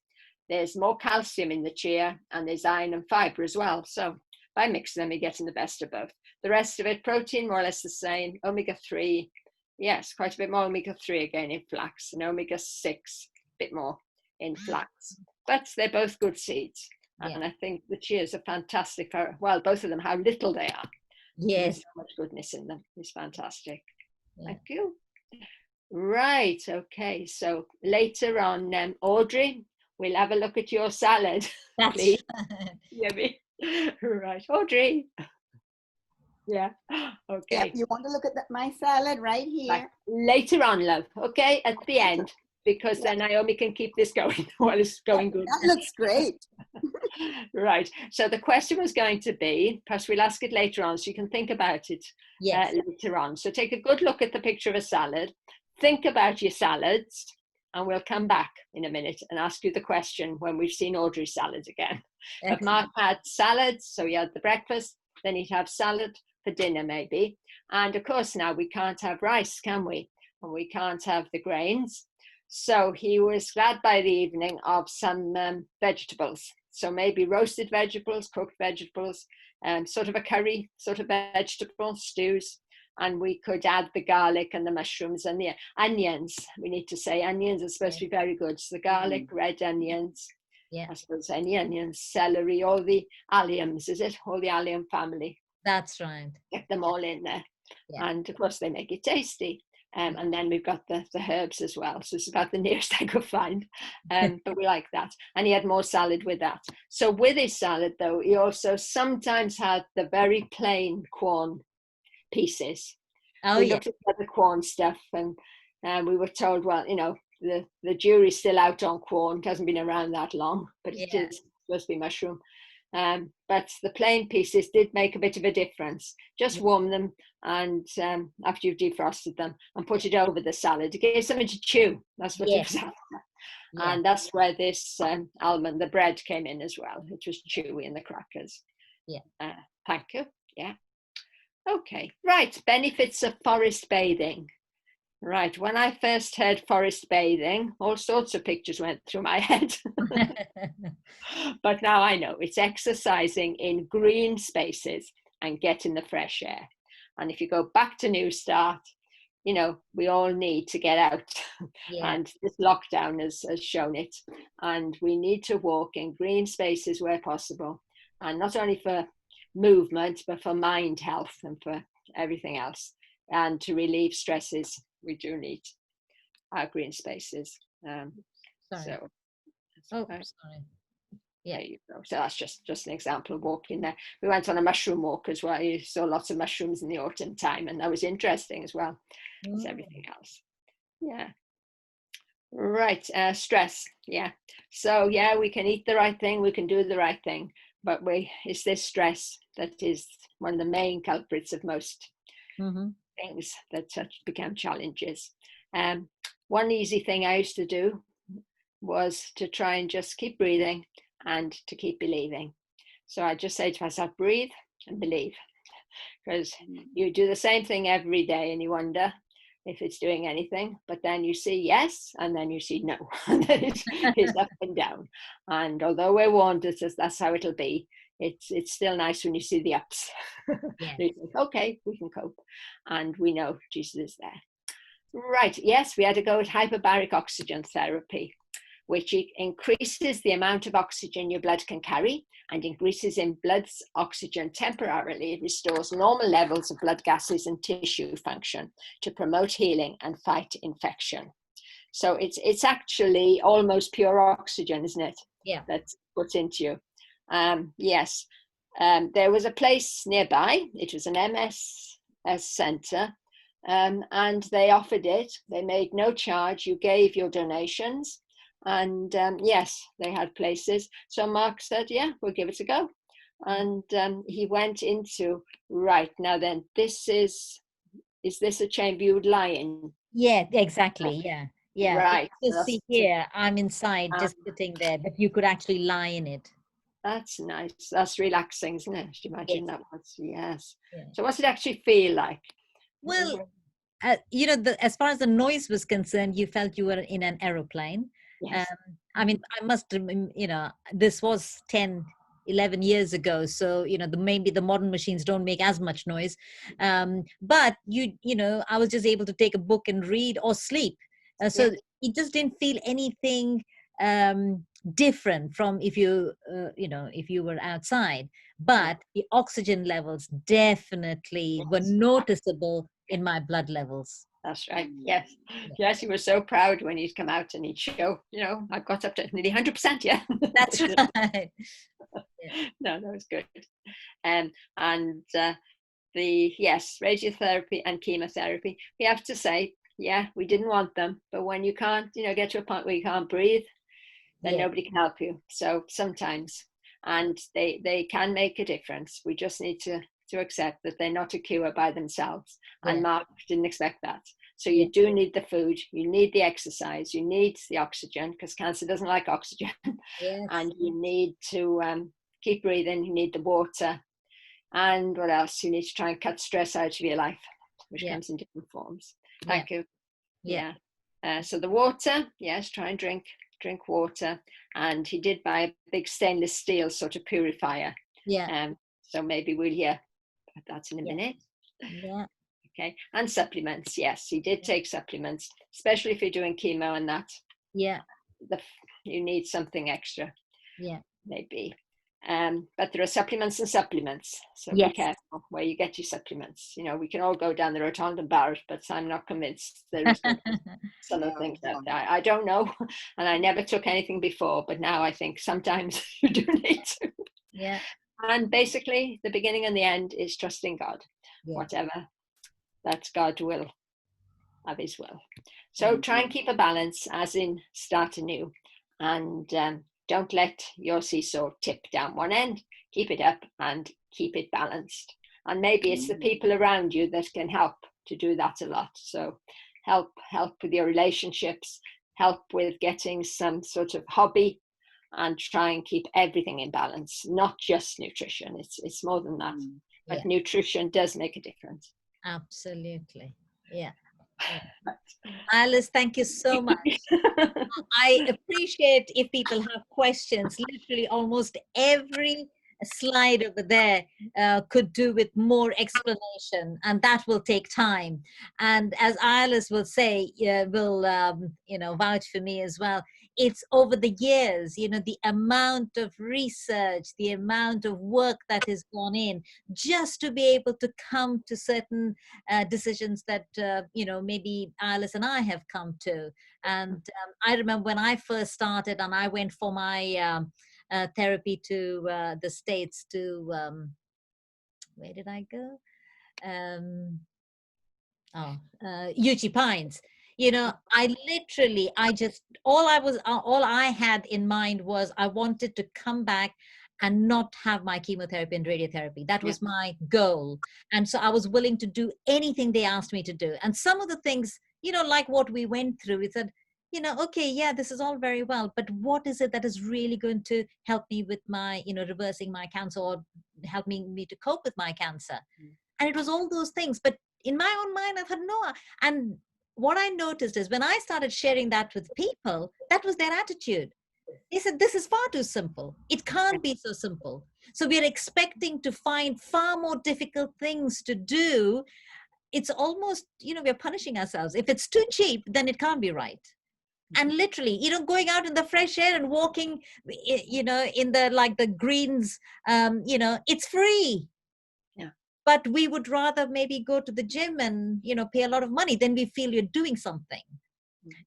There's more calcium in the chia, and there's iron and fiber as well. So by mixing them, you're getting the best of both. The rest of it, protein, more or less the same. Omega-3, yes, quite a bit more omega-3 again in flax, and omega-6, a bit more in flax. But they're both good seeds. And I think the chias are fantastic for, well, both of them, how little they are. Yes. There's so much goodness in them. It's fantastic. Thank you. Right, okay. So later on, Audrey, we'll have a look at your salad. Please. Yummy. Right, Audrey. Yeah, okay. Yeah, you want to look at my salad right here? Right. Later on, love, okay, at the end, because then Naomi can keep this going while it's going good. That looks great. Right, so the question was going to be, perhaps we'll ask it later on so you can think about it later on. So take a good look at the picture of a salad, think about your salads, and we'll come back in a minute and ask you the question when we've seen Audrey's salad again. But Mark had salads, so he had the breakfast, then he'd have salad for dinner maybe. And of course now we can't have rice, can we? And we can't have the grains. So he was glad by the evening of some vegetables. So maybe roasted vegetables, cooked vegetables, sort of a curry, sort of vegetable stews. And we could add the garlic and the mushrooms and the onions. We need to say onions are supposed to be very good. So the garlic, red onions, I suppose any onions, celery, all the alliums, is it? All the allium family. That's right. Get them all in there. And of course they make it tasty. And then we've got the herbs as well. So it's about the nearest I could find. But we like that. And he had more salad with that. So with his salad, though, he also sometimes had the very plain Quorn pieces. We looked at the Quorn stuff, and we were told, well, you know, the jury's still out on Quorn. It hasn't been around that long, but it is supposed to be mushroom. But the plain pieces did make a bit of a difference. Just warm them, and after you've defrosted them, and put it over the salad to give something to chew. That's what it was after. And that's where this almond, the bread, came in as well. It was chewy in the crackers. Thank you. Okay, right, benefits of forest bathing. Right, when I first heard forest bathing, all sorts of pictures went through my head. But now I know it's exercising in green spaces and getting the fresh air. And if you go back to New Start, you know, we all need to get out. And this lockdown has shown it. And we need to walk in green spaces where possible. And not only for movement, but for mind health and for everything else. And to relieve stresses, we do need our green spaces. Sorry. There you go. So that's just an example of walking there. We went on a mushroom walk as well. You saw lots of mushrooms in the autumn time, and that was interesting as well as everything else. Right, stress. Yeah. So yeah, we can eat the right thing, we can do the right thing, but it's this stress that is one of the main culprits of most Mm-hmm. things that become challenges. Um, One easy thing I used to do was to try and just keep breathing and to keep believing. So I just say to myself, breathe and believe, because you do the same thing every day and you wonder if it's doing anything, but then you see yes and then you see no, and then it's up and down. And although we're warned that that's how it'll be, it's still nice when you see the ups. Yeah. You think, okay, we can cope, and we know Jesus is there. Right, yes, we had to go with hyperbaric oxygen therapy, which increases the amount of oxygen your blood can carry and increases in blood's oxygen temporarily. It restores normal levels of blood gases and tissue function to promote healing and fight infection. So it's actually almost pure oxygen, isn't it? Yeah. That's put into you. Yes. There was a place nearby. It was an MS center. And they offered it. They made no charge. You gave your donations. And yes, they had places. So Mark said, yeah, we'll give it a go. And he went into, right, now then, is this a chamber you would lie in? Yeah, exactly. Yeah. Yeah. Right. Just see here, I'm inside, just sitting there, but you could actually lie in it. That's nice. That's relaxing, isn't it? Imagine Yes. that was, yes. Yeah. So what's it actually feel like? Well, as far as the noise was concerned, you felt you were in an aeroplane. Yes. I mean, I must, this was 10, 11 years ago. So, maybe the modern machines don't make as much noise. But I was just able to take a book and read or sleep. So Yeah. it just didn't feel anything different from if if you were outside. But the oxygen levels definitely were Yes. noticeable in my blood levels. That's right. Yes. Yes, you were so proud when he'd come out and he'd show, I've got up to nearly 100%. Yeah. That's right. No, that was good. And radiotherapy and chemotherapy, we have to say, yeah, we didn't want them, but when you can't, get to a point where you can't breathe, then nobody can help you. So sometimes, and they can make a difference. We just need to accept that they're not a cure by themselves. And Mark didn't expect that. So you do need the food, you need the exercise, you need the oxygen, because cancer doesn't like oxygen. Yes. And you need to keep breathing, you need the water. And what else? You need to try and cut stress out of your life, which comes in different forms. Thank you. Yeah. So the water, yes, try and drink water. And he did buy a big stainless steel sort of purifier. Yeah. So maybe we'll hear about that in a minute. Yeah. Okay. And supplements. Yes, he did take supplements, especially if you're doing chemo and that. Yeah. You need something extra. Yeah. Maybe. But there are supplements and supplements. So be careful where you get your supplements. We can all go down the Rotund and Barrett, but I'm not convinced there is some of the things that I don't know. And I never took anything before, but now I think sometimes you do need to. Yeah. And basically the beginning and the end is trusting God. Whatever, that's God will have his will. So try and keep a balance, as in start anew. And don't let your seesaw tip down one end. Keep it up and keep it balanced. And maybe it's the people around you that can help to do that a lot. So help with your relationships, help with getting some sort of hobby, and try and keep everything in balance, not just nutrition. It's more than that. But nutrition does make a difference. Absolutely. Yeah. Alice, thank you so much. I appreciate if people have questions. Literally almost every slide over there could do with more explanation, and that will take time. And as Alice will say, will vouch for me as well, it's over the years, the amount of research, the amount of work that has gone in just to be able to come to certain decisions that maybe Alice and I have come to. And I remember when I first started and I went for my therapy to the States, to where did I go? UG Pines. You know, I literally, all I had in mind was I wanted to come back and not have my chemotherapy and radiotherapy. That was my goal. And so I was willing to do anything they asked me to do. And some of the things, you know, like what we went through, we said, you know, okay, yeah, this is all very well, but what is it that is really going to help me with my, you know, reversing my cancer or helping me to cope with my cancer? And it was all those things. But in my own mind, I thought, no. And what I noticed is when I started sharing that with people, that was their attitude. They said, this is far too simple. It can't be so simple. So we're expecting to find far more difficult things to do. It's almost, you know, we're punishing ourselves. If it's too cheap, then it can't be right. And literally, you know, going out in the fresh air and walking, you know, in the, like the greens, you know, it's free. Yeah. But we would rather maybe go to the gym and, you know, pay a lot of money. Then we feel you're doing something.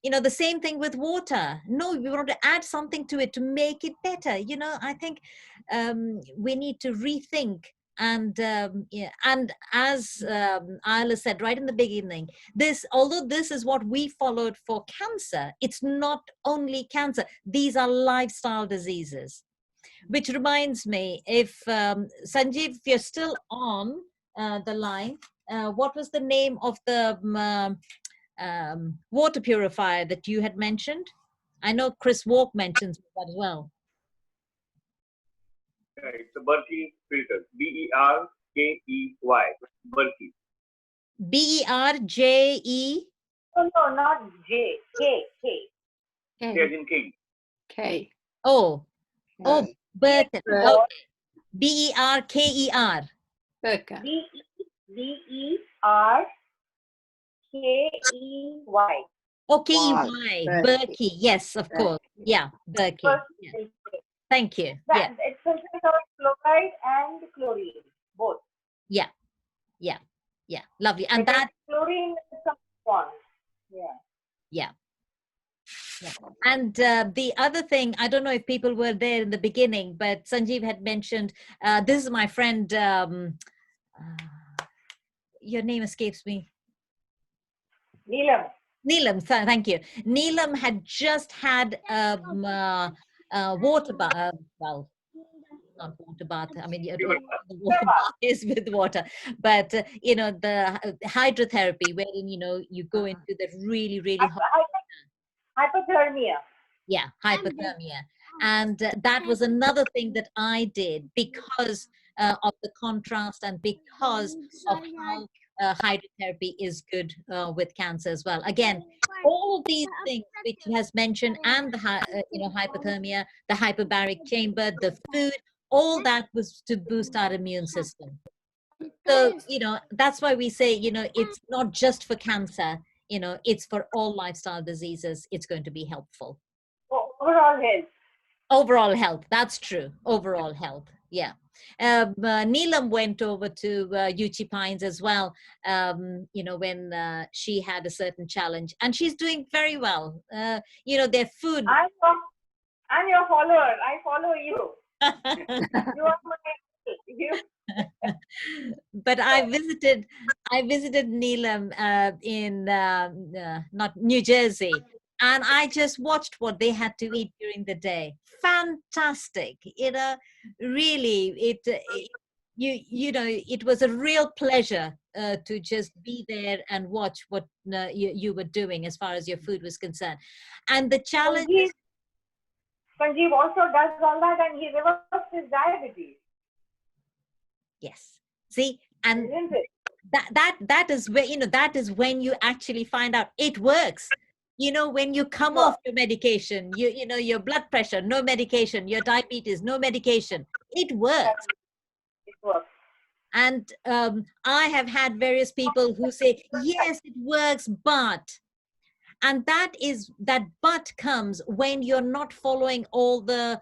You know, the same thing with water. No, we want to add something to it to make it better. You know, I think we need to rethink. And yeah, and as Isla said right in the beginning, although this is what we followed for cancer, it's not only cancer. These are lifestyle diseases. Which reminds me, if Sanjeev, if you're still on the line, what was the name of the water purifier that you had mentioned? I know Chris Walk mentions that as well. It's a Berkey filter. B-E-R-K-E-Y. Berkey. B-E-R-J-E? Oh, no, not J. K. K as in king. Okay. Oh, Berker. Yes. Okay. B-E-R-K-E-R. Berker. B-E-R-K-E-Y. Oh, K-E-Y. Berkey. Yes, of course. Yeah, Berkey. Yeah. Thank you. Yeah. It consists of fluoride and chlorine, both. Yeah. Lovely. And Because that chlorine is some bonds. Yeah. And the other thing, I don't know if people were there in the beginning, but Sanjeev had mentioned, this is my friend, your name escapes me. Neelam, thank you. Neelam had just had water bath, well, not water bath, I mean, the water bath is with water, but, you know, the hydrotherapy wherein, you know, you go into the really, really hot. Hypothermia. Yeah, hypothermia. And that was another thing that I did because of the contrast and because of how hydrotherapy is good with cancer as well. Again, all of these things which he has mentioned, and the you know, hypothermia, the hyperbaric chamber, the food, all that was to boost our immune system. So, you know, that's why we say, you know, it's not just for cancer, you know, it's for all lifestyle diseases. It's going to be helpful. Overall health. Overall health. That's true. Overall health. Yeah. Neelam went over to Uchi Pines as well, you know, when she had a certain challenge, and she's doing very well. You know, their food. I'm your follower. I follow you. You are my But I visited Neelam in not New Jersey, and I just watched what they had to eat during the day. Fantastic, you know, really, you know, it was a real pleasure to just be there and watch what you were doing as far as your food was concerned. And the challenge. Sanjeev also does all that, and he reversed his diabetes. Yes. See, and that is where, you know, that is when you actually find out it works. You know, when you come off your medication, you know, your blood pressure, no medication, your diabetes, no medication, it works. It works. And I have had various people who say, yes, it works, but. And that but comes when you're not following all the,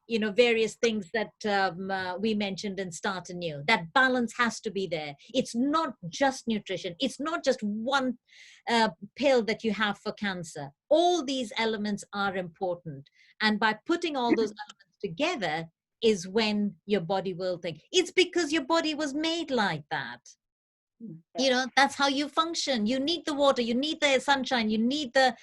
you know, various things that we mentioned in Start Anew. That balance has to be there. It's not just nutrition. It's not just one pill that you have for cancer. All these elements are important. And by putting all those elements together is when your body will think. It's because your body was made like that. You know, that's how you function. You need the water, you need the sunshine, you need the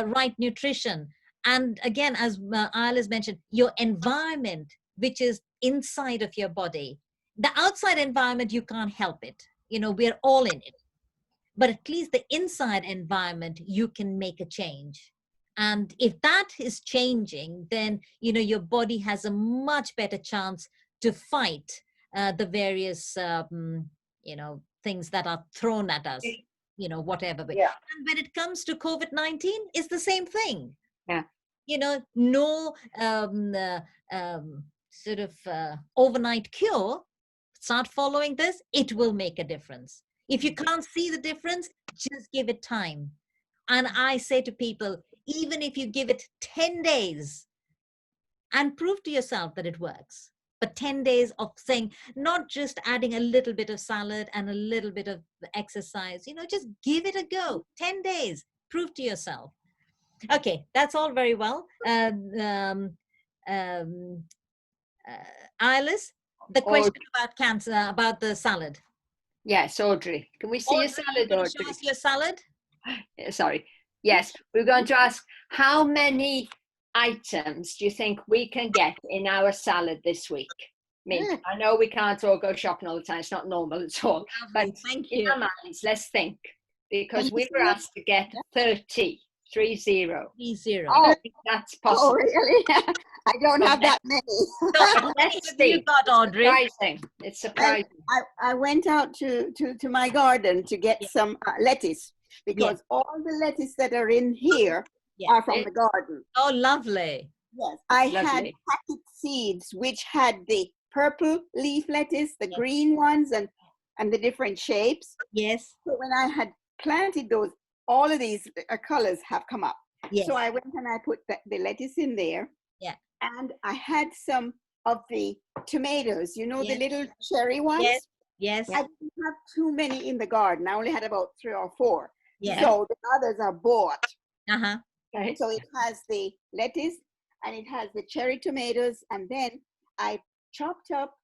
right nutrition. And again, as Alice mentioned, your environment, which is inside of your body. The outside environment, you can't help it. You know, we're all in it. But at least the inside environment, you can make a change. And if that is changing, then, you know, your body has a much better chance to fight the various, you know, things that are thrown at us, you know, whatever. Yeah. And when it comes to COVID-19, it's the same thing. Yeah. You know, no sort of overnight cure. Start following this, it will make a difference. If you can't see the difference, just give it time. And I say to people, even if you give it 10 days and prove to yourself that it works, but 10 days of saying, not just adding a little bit of salad and a little bit of exercise, you know, just give it a go. 10 days, prove to yourself. Okay, that's all very well. Alice, the question about cancer, about the salad. Yes, Audrey. Can we see Audrey, your salad, you Audrey? show us your salad? Sorry. Yes, we're going to ask how many items do you think we can get in our salad this week? I know we can't all go shopping all the time. It's not normal at all. Lovely, But thank in you. our minds, let's think. Because Thank we you were so much. asked to get 30. 30. 30. Oh, That's oh, possible. really? I don't have that many. So how many Let's have you see. got, Audrey? Surprising. It's surprising. I went out to my garden to get some lettuce, because all the lettuce that are in here Yeah. are from the garden. Oh, lovely. Yes, I had Lovely. packet seeds which had the purple leaf lettuce, the Yes. green ones, and the different shapes. Yes. So when I had planted those, all of these colors have come up. Yes. So I went and I put the lettuce in there. Yeah. And I had some of the tomatoes, you know, Yes. the little cherry ones. Yes. Yes. I didn't have too many in the garden. I only had about 3 or 4. Yeah. So the others are bought. Uh-huh. Right. So it has the lettuce and it has the cherry tomatoes. And then I chopped up,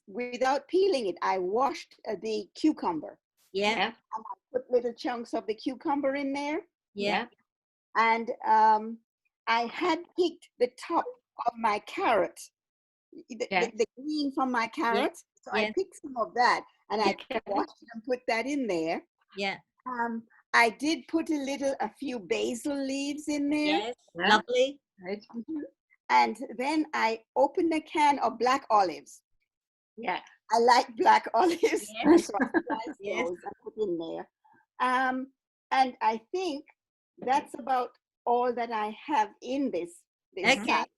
without peeling it, I washed the cucumber. Yeah. Yeah. And I put little chunks of the cucumber in there. Yeah. And I had picked the top of my carrot, the green from my carrot. So I Yes. picked some of that and I Okay. washed it and put that in there. Yeah. I did put a few basil leaves in there. Yes. Yeah. Lovely. Right. And then I opened a can of black olives. Yeah. I like black olives. Yes. So I sliced Yes. those and put in there. And I think that's about all that I have in this Okay. salad.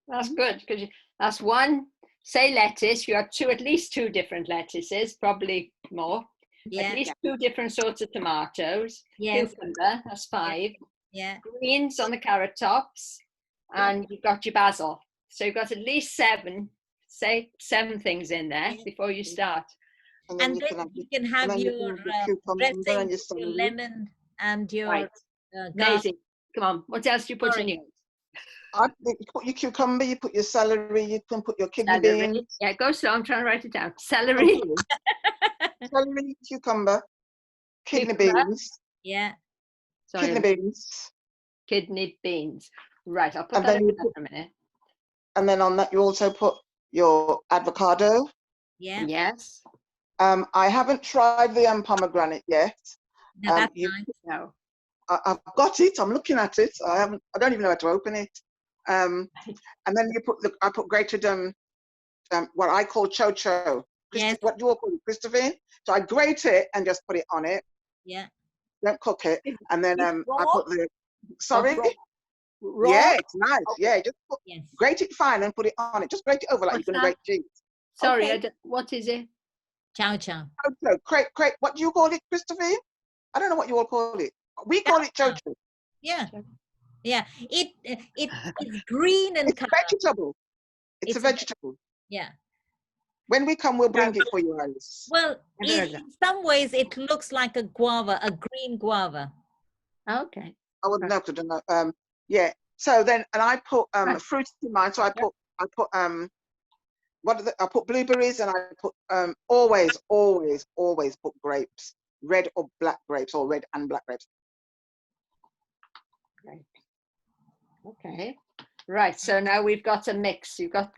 That's good, because that's one, say lettuce, you have at least 2 different lettuces, probably more. Yeah. At least 2 different sorts of tomatoes. Yes. Cucumber, that's 5. Yeah. Greens on the carrot tops, and you've got your basil. So you've got at least 7, say 7 things in there Yeah. before you start. And then you can have your dressing, your celery. lemon, and your Right. garlic. Daisy, come on, what else do you put in yours? You put your cucumber, you put your celery, you can put your kidney Celery. beans, Yeah, go slow, I'm trying to write it down. Celery, celery, cucumber, kidney Cucumber. beans, Yeah. sorry, kidney beans, kidney beans. Right, I'll put And that then in you there put- for a minute. and then on that you also put your avocado. Yeah. Yes. I haven't tried the pomegranate yet. Now that's you- nice. No. I've got it. I'm looking at it. I don't even know how to open it. And then I put grated what I call chocho. Yes. What do you all call it, Christopher? So I grate it and just put it on it. Yeah. Don't cook it. And then It's I raw? put the sorry. Raw? Yeah, it's nice. Okay. Yeah, just Yes. grate it fine and put it on it. Just grate it over like What's you're going to that? grate cheese. Sorry, Okay. what is it? Chow chow. Chocho, crate. What do you call it, Christopher? I don't know what you all call it. We call it chocho. Yeah. Yeah. It's green in It's color. vegetable. It's a It's a- vegetable. Yeah. When we come, we'll bring it for you, Alice. Well, Never heard in some ways, it looks like a guava, a green guava. Okay. I wouldn't know. 'Cause I don't know. Yeah. So then, and I put Right. fruit in mine. So I put I put blueberries, and I put always put grapes, red or black grapes, or red and black grapes. Great. Okay. Right. So now we've got a mix. You've got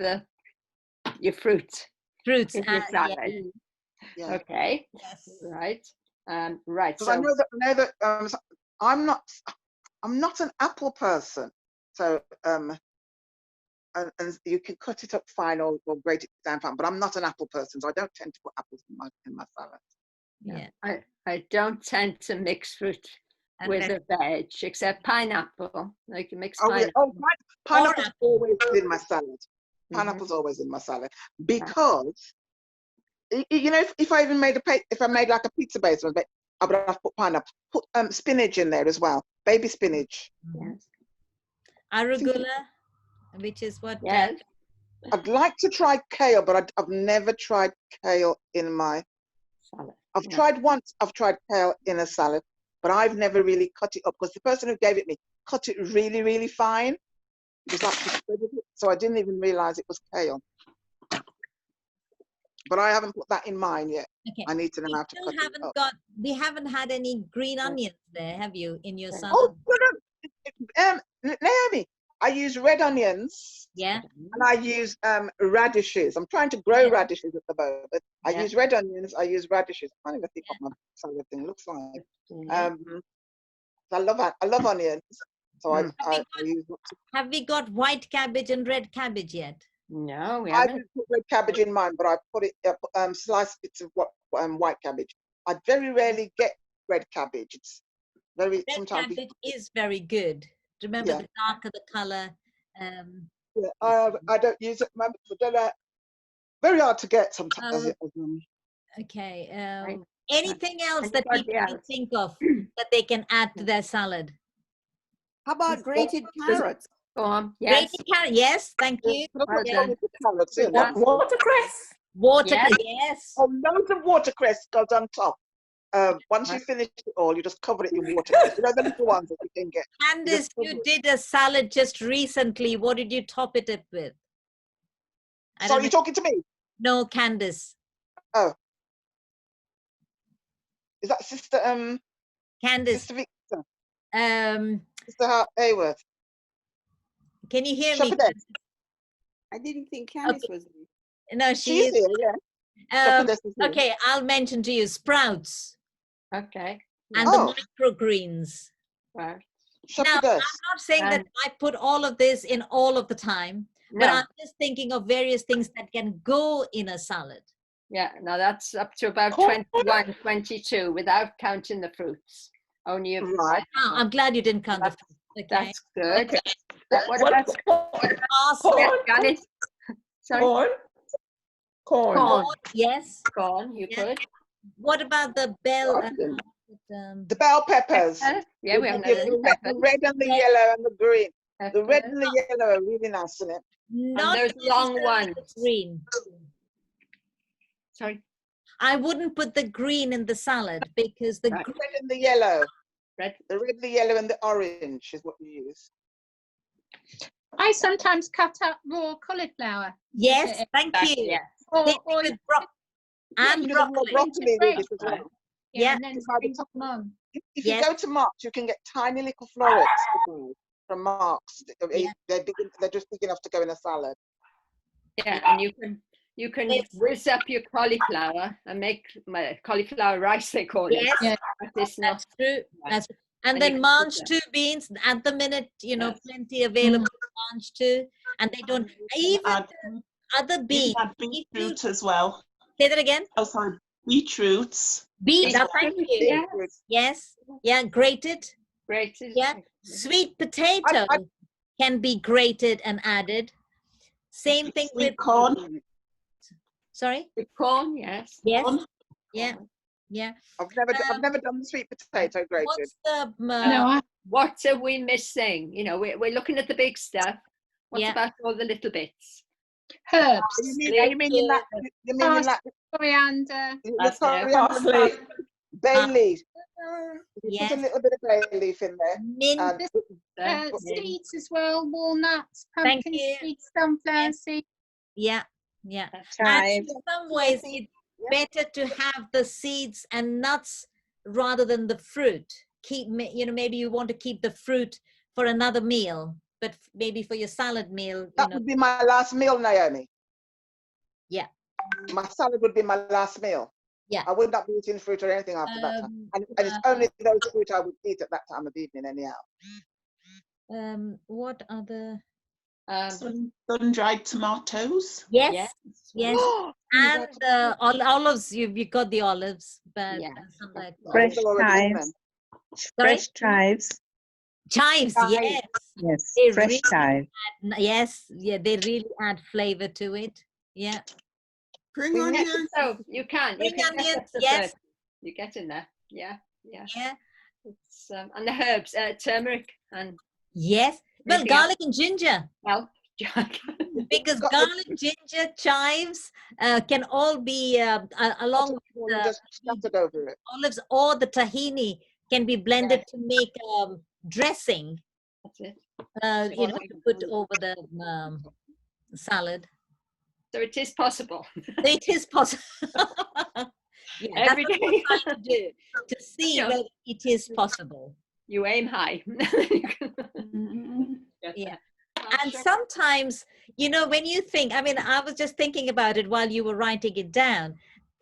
your fruit. Fruits. In your salad. Yeah. Okay. Yes. Right. Right. Because So I know that I'm not an apple person. So and you can cut it up fine or grate it down fine, but I'm not an apple person, so I don't tend to put apples in my salad. Yeah. I don't tend to mix fruit with a veg, except pineapple. I can mix pineapple. Pineapple's always in my salad. Pineapple's always in my salad, because you know, if I even made if I made like a pizza base, I would have put pineapple. Put spinach in there as well, baby spinach. Yes. Arugula, which is what? Yes. I'd like to try kale, but I've never tried kale in my Salad. I've tried once. I've tried kale in a salad, but I've never really cut it up, because the person who gave it me cut it really, really fine. It was like, so I didn't even realize it was kale. But I haven't put that in mine yet. Okay. I need to know how to cut it up. We haven't had any green onions there, have you, in your salad? Oh, Naomi, I use red onions. Yeah. And I use radishes. I'm trying to grow radishes at the moment. I use red onions. I use radishes. I can't even think what my salad thing looks like. I love onions. So I use lots of. Have we got white cabbage and red cabbage yet? No, we I haven't. didn't put red cabbage in mine, but I put it sliced bits of white cabbage. I very rarely get red cabbage. It's very Red sometimes. cabbage is very good. Remember, the darker the color. Yeah, I don't use it. Very hard to get sometimes. Okay. Right. Anything else that people can think of that they can add to their salad? How about grated carrots? Go on. Yes. Grated carrot. Yes, thank you. Watercress. Watercress. Yes. Oh, loads of watercress goes on top. Once you finish it all, you just cover it in watercress. You know, the little ones that you can get. Candice, you did a salad just recently. What did you top it up with? Sorry, you talking to me? No, Candice. Oh. Is that Sister Candice. Sister Victor? Sister Hayworth. Can you hear me? I didn't think Candice was there. No, she's here, yeah. Okay, I'll mention to you sprouts. Okay. And the microgreens. Right. Now, I'm not saying that I put all of this in all of the time, but I'm just thinking of various things that can go in a salad. Yeah, now that's up to about 21, 22 without counting the fruits. Only a right. Oh, I'm glad you didn't count the fruits. Okay. That's good. Okay. What about corn? Sorry. Corn. Yes. Corn, you could. What about the bell? The bell peppers. Yeah, we have the red and the yellow and the green. The red and the yellow are really nice, isn't it? Not those long ones. Green. Sorry. I wouldn't put the green in the salad because the red and the yellow. Red. The red, the yellow, and the orange is what you use. I sometimes cut up raw cauliflower. Yes, thank you. Yes. Or broccoli. Yeah, and then sprinkle them on. If you go to Marks, you can get tiny little florets from Marks. They're just big enough to go in a salad. Yeah, and you can whiz up your cauliflower and make cauliflower rice, they call it. Yes, that's true. And then mange too beans at the minute, plenty available mange too. And they don't even other beans. Beetroot as well. Say that again. Oh, sorry, beetroots. Thank you. Yes. Yeah, grated. Grated. Yeah. Sweet potato can be grated and added. Same thing with corn. Sorry? With corn, yes. Yes. Yeah. Yeah. I've never done the sweet potato grated. What's the what are we missing? We're looking at the big stuff. What about all the little bits? Herbs. You mean that? Coriander. Parsley. Bay leaf. Yes. Put a little bit of bay leaf in there. Mint. Seeds as well. Walnuts. Pumpkin seeds. Sunflower seeds. Yeah. Yeah. That's And Chives. in some ways, Seeds, it's yeah. better to have the seeds and nuts rather than the fruit. Maybe you want to keep the fruit for another meal, but maybe for your salad meal, That would be my last meal, Naomi. Yeah. My salad would be my last meal. Yeah. I would not be eating fruit or anything after that time. And it's only those fruit I would eat at that time of evening anyhow. What other? Sun-dried tomatoes. Yes, yes. And That's- olives, you got the olives, but Yeah. something like Fresh chives. Fresh chives. chives, yes. Yes, They fresh really chives. yes, yeah, they really add flavor to it. Yeah. Spring onions. Oh, you can Spring get up onions, to yes. 30. You get in there. Yeah. Yeah. It's, and the herbs, turmeric and Yes. Well, anything else? garlic and ginger, Well, because Got garlic, ginger, chives can all be along with just scattered over it. olives, or the tahini can be blended to make dressing. that's it. To put over the salad. So it is possible. It is possible. Yeah, Every that's what day. we're trying to do, to see Yeah. that it is possible. You aim high. Yeah. And sometimes, when you think, I mean, I was just thinking about it while you were writing it down.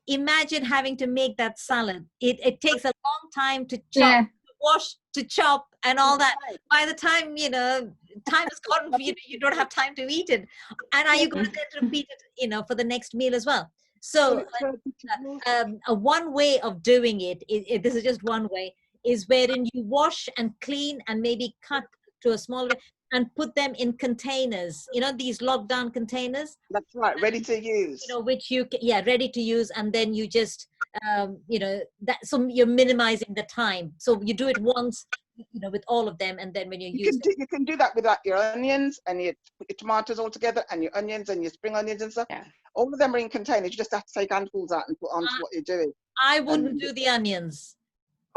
Imagine having to make that salad. It takes a long time to chop, Yeah. to wash, to chop, and all that. By the time, time is gone, you don't have time to eat it. And are you going to then repeat it, for the next meal as well? So one way of doing it, this is just one way, is wherein you wash and clean and maybe cut to a small way and put them in containers, these lockdown containers. That's right, ready to use. Which ready to use, and then you just, so you're minimizing the time. So you do it once, with all of them, and then when you can do that with your onions and your tomatoes all together, and your onions and your spring onions and stuff. Yeah. All of them are in containers. You just have to take handfuls out and put onto what you're doing. I wouldn't do the onions.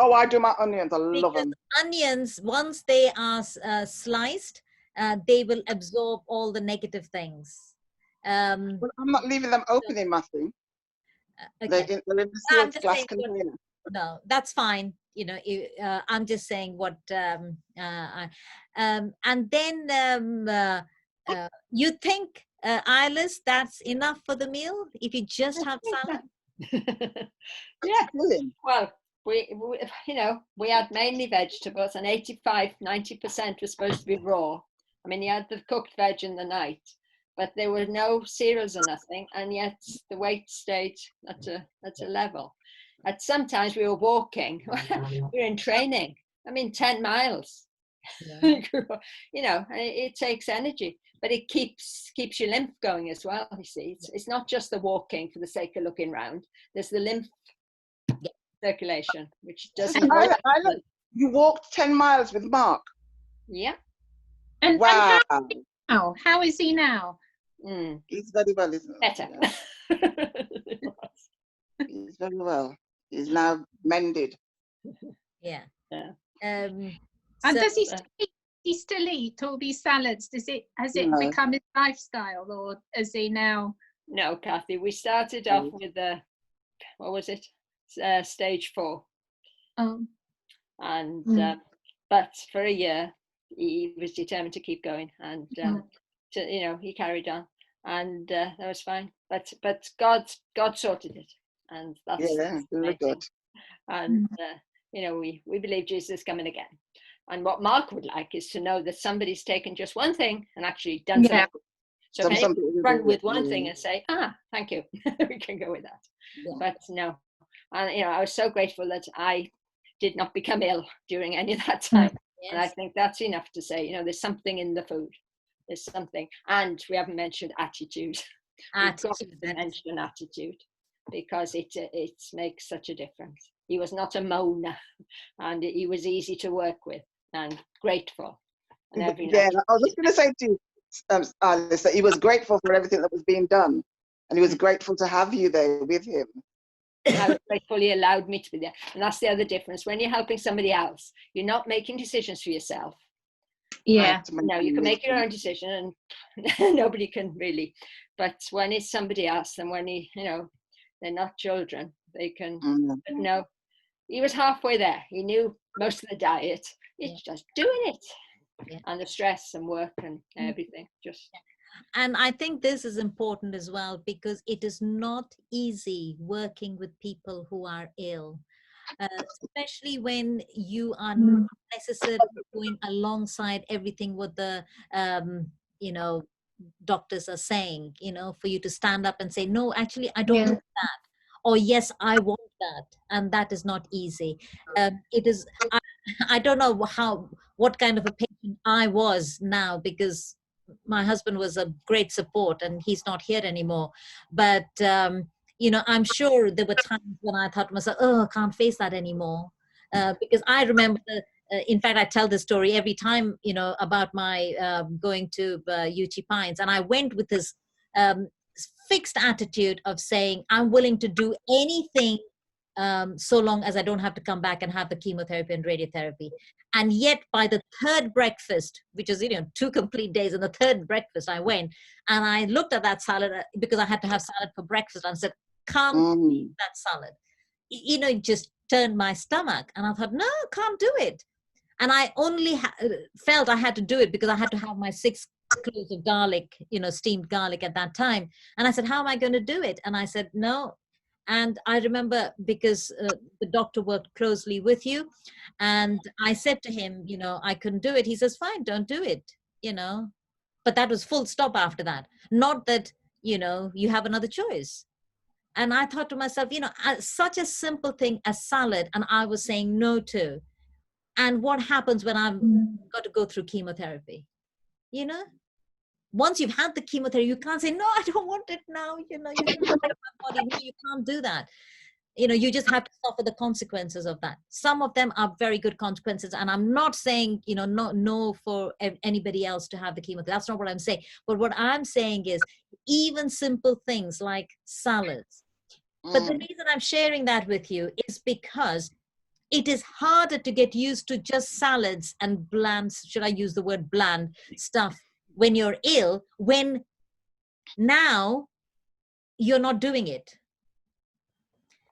Oh, I do my onions. I love them. Onions, once they are sliced, they will absorb all the negative things. Well, I'm not leaving them open in my thing. Okay. They're in the I'm sealed just glass saying container. No, that's fine. I'm just saying what. And then you think, Iris, that's enough for the meal if you just have salad? Yeah. Well, we had mainly vegetables, and 85-90% was supposed to be raw. I mean, you had the cooked veg in the night, but there were no cereals or nothing, and yet the weight stayed at a level. At sometimes we were walking, we were in training. I mean, 10 miles. Yeah. It takes energy, but it keeps your lymph going as well. You see, it's not just the walking for the sake of looking round. There's the lymph circulation, which doesn't. You walked 10 miles with Mark. Yeah. And wow. How is he now? He's very well, isn't he? Better. Yeah. He's very well. He's now mended. Yeah. And does he still eat all these salads? Has it become his lifestyle, or is he now? No, Kathy. We started off with what was it? Stage 4. Oh. And but for a year he was determined to keep going, and he carried on, and that was fine. But God sorted it, and that's very good. And we believe Jesus is coming again. And what Mark would like is to know that somebody's taken just one thing and actually done something. So if anyone run with one thing and say, thank you, we can go with that. Yeah. But no, and I was so grateful that I did not become ill during any of that time. Yes. And I think that's enough to say, there's something in the food. There's something. And we haven't mentioned attitude. We mentioned attitude, because it makes such a difference. He was not a moaner, and he was easy to work with and grateful. And I was just going to say to you, Alice, that he was grateful for everything that was being done, and he was grateful to have you there with him. I was grateful he allowed me to be there. And that's the other difference. When you're helping somebody else, you're not making decisions for yourself. Yeah. No, you can make your own decision, and nobody can really. But when it's somebody else, and when they're not children, they can. But no, he was halfway there. He knew most of the diet. It's just doing it, and the stress and work and everything. Just. And I think this is important as well, because it is not easy working with people who are ill, especially when you are not necessarily going alongside everything what the doctors are saying, for you to stand up and say, no, actually I don't want that, or yes, I want that. And that is not easy. It is, I don't know what kind of a patient I was now, because my husband was a great support and he's not here anymore. But, I'm sure there were times when I thought to myself, oh, I can't face that anymore. Because I remember, in fact, I tell this story every time, about my going to UT Pines. And I went with this fixed attitude of saying, I'm willing to do anything so long as I don't have to come back and have the chemotherapy and radiotherapy. And yet by the third breakfast, which is, 2 complete days, and the third breakfast I went and I looked at that salad, because I had to have salad for breakfast, and said, can't eat that salad. It just turned my stomach. And I thought, no, can't do it. And I only felt I had to do it because I had to have my 6 cloves of garlic, steamed garlic at that time. And I said, how am I going to do it? And I said, no. And I remember, because the doctor worked closely with you, and I said to him, I couldn't do it. He says, fine, don't do it, But that was full stop after that. Not that, you have another choice. And I thought to myself, such a simple thing as salad, and I was saying no to. And what happens when I've got to go through chemotherapy? Once you've had the chemotherapy, you can't say, no, I don't want it now. You can't get my body. No, you can't do that. You just have to suffer the consequences of that. Some of them are very good consequences. And I'm not saying, no for anybody else to have the chemotherapy. That's not what I'm saying. But what I'm saying is even simple things like salads. But the reason I'm sharing that with you is because it is harder to get used to just salads and bland, should I use the word bland stuff, when you're ill, when now you're not doing it.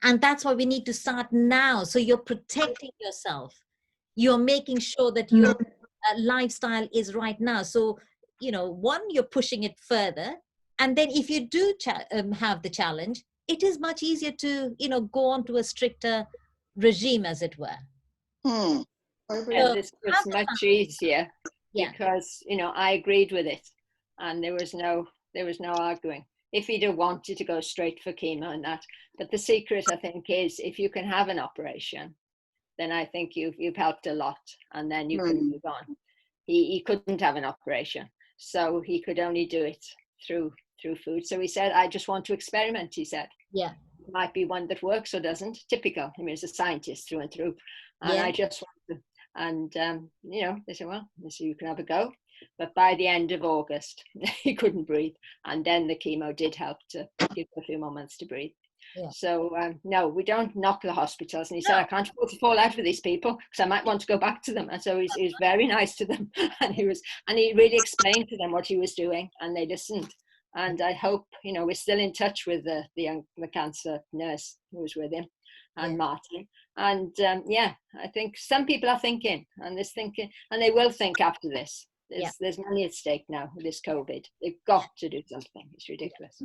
And that's why we need to start now. So you're protecting yourself. You're making sure that your lifestyle is right now. So, one, you're pushing it further. And then if you do have the challenge, it is much easier to, go on to a stricter regime, as it were. This was much easier. Because I agreed with it, and there was no arguing. If he'd have wanted to go straight for chemo and that, but the secret, I think, is if you can have an operation, then I think you've helped a lot, and then you can move on. He couldn't have an operation, so he could only do it through food. So he said, I just want to experiment. He said, it might be one that works or doesn't. Typical. I mean, he's a scientist through and through, and I just want to. And, they said, well, you can have a go. But by the end of August, he couldn't breathe. And then the chemo did help to give him a few more months to breathe. So, no, we don't knock the hospitals. And he said, I can't afford to fall out with these people because I might want to go back to them. And so he was very nice to them. And he really explained to them what he was doing, and they listened. And I hope, we're still in touch with the cancer nurse who was with him, and Martin. And I think some people are thinking, and they will think after this. There's money at stake now with this COVID. They've got to do something. It's ridiculous.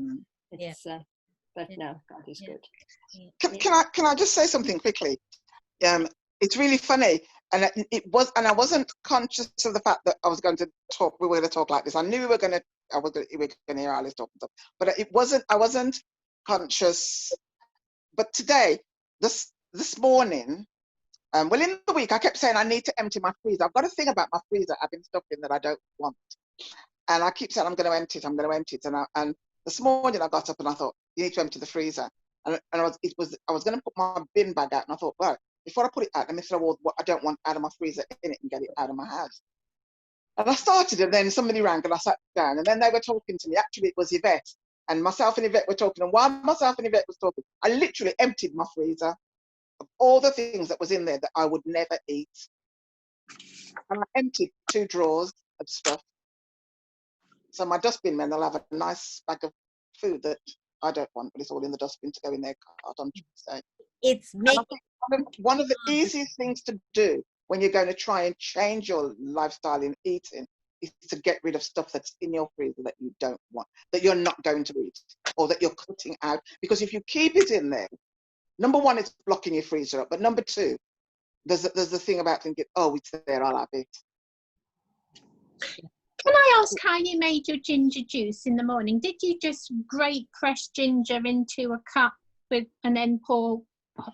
But no, God is good. Can I just say something quickly? It's really funny, and I wasn't conscious of the fact that I was going to talk. We were going to talk like this. I knew we were going to hear Alice talk and stuff, but I wasn't conscious. But today, this morning, well, in the week, I kept saying I need to empty my freezer. I've got a thing about my freezer I've been stuff in that I don't want, and I keep saying I'm going to empty it. And this morning I got up and I thought, you need to empty the freezer, and I was going to put my bin bag out, and I thought, well, before I put it out, let me throw all what I don't want out of my freezer in it and get it out of my house. And I started, and then somebody rang, and I sat down, and then they were talking to me. Actually, it was Yvette, and myself and Yvette were talking, and while myself and Yvette was talking, I literally emptied my freezer of all the things that was in there that I would never eat. And I emptied 2 drawers of stuff. So my dustbin men, they'll have a nice bag of food that I don't want, but it's all in the dustbin to go in their cart on Tuesday. It's And I making think one of the easiest things to do when you're going to try and change your lifestyle in eating is to get rid of stuff that's in your freezer that you don't want, that you're not going to eat, or that you're cutting out. Because if you keep it in there, number one, it's blocking your freezer up. But number two, there's the thing about thinking, oh, it's there, I'll have it. Can I ask how you made your ginger juice in the morning? Did you just grate fresh ginger into a cup with, and then pour,